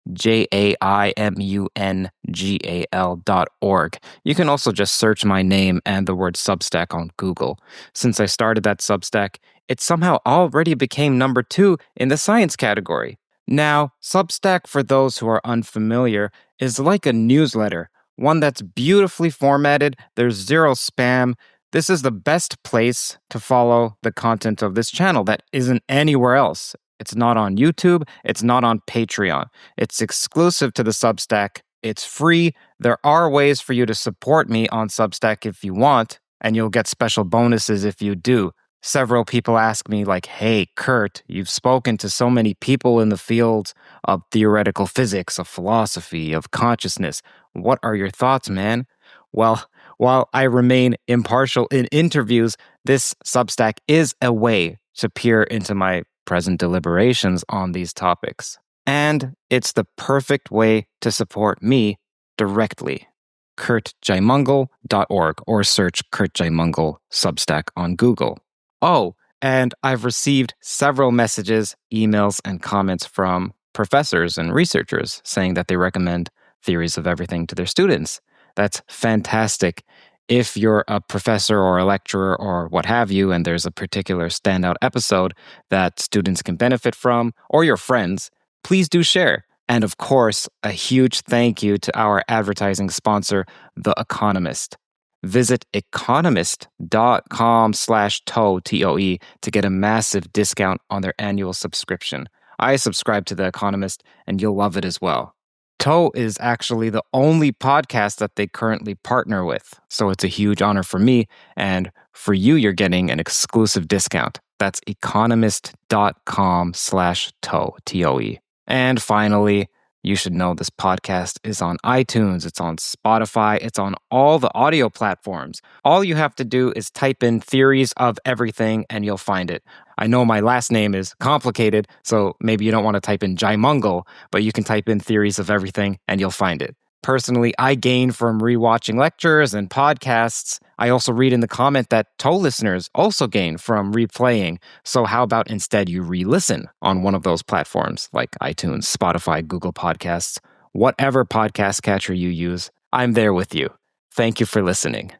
CurtJaimungal.org. You can also just search my name and the word Substack on Google. Since I started that Substack, it somehow already became number 2 in the science category. Now, Substack, for those who are unfamiliar, is like a newsletter, one that's beautifully formatted. There's zero spam. This is the best place to follow the content of this channel that isn't anywhere else. It's not on YouTube. It's not on Patreon. It's exclusive to the Substack. It's free. There are ways for you to support me on Substack if you want, and you'll get special bonuses if you do. Several people ask me, like, hey, Curt, you've spoken to so many people in the fields of theoretical physics, of philosophy, of consciousness. What are your thoughts, man? Well, while I remain impartial in interviews, this Substack is a way to peer into my present deliberations on these topics. And it's the perfect way to support me directly. curtjaimungal.org, or search Curt Jaimungal Substack on Google. Oh, and I've received several messages, emails, and comments from professors and researchers saying that they recommend Theories of Everything to their students. That's fantastic. If you're a professor or a lecturer or what have you, and there's a particular standout episode that students can benefit from, or your friends, please do share. And of course, a huge thank you to our advertising sponsor, The Economist. Visit economist.com/toe, TOE, to get a massive discount on their annual subscription. I subscribe to The Economist, and you'll love it as well. Toe is actually the only podcast that they currently partner with, so it's a huge honor for me, and for you, you're getting an exclusive discount. That's economist.com/toe, TOE. And finally, You should know this podcast is on iTunes, it's on Spotify, it's on all the audio platforms. All you have to do is type in Theories of Everything and you'll find it. I know my last name is complicated, so maybe you don't want to type in Jaimungal, but you can type in Theories of Everything and you'll find it. Personally, I gain from rewatching lectures and podcasts. I also read in the comment that TOE listeners also gain from replaying. So how about instead you re-listen on one of those platforms like iTunes, Spotify, Google Podcasts, whatever podcast catcher you use. I'm there with you. Thank you for listening.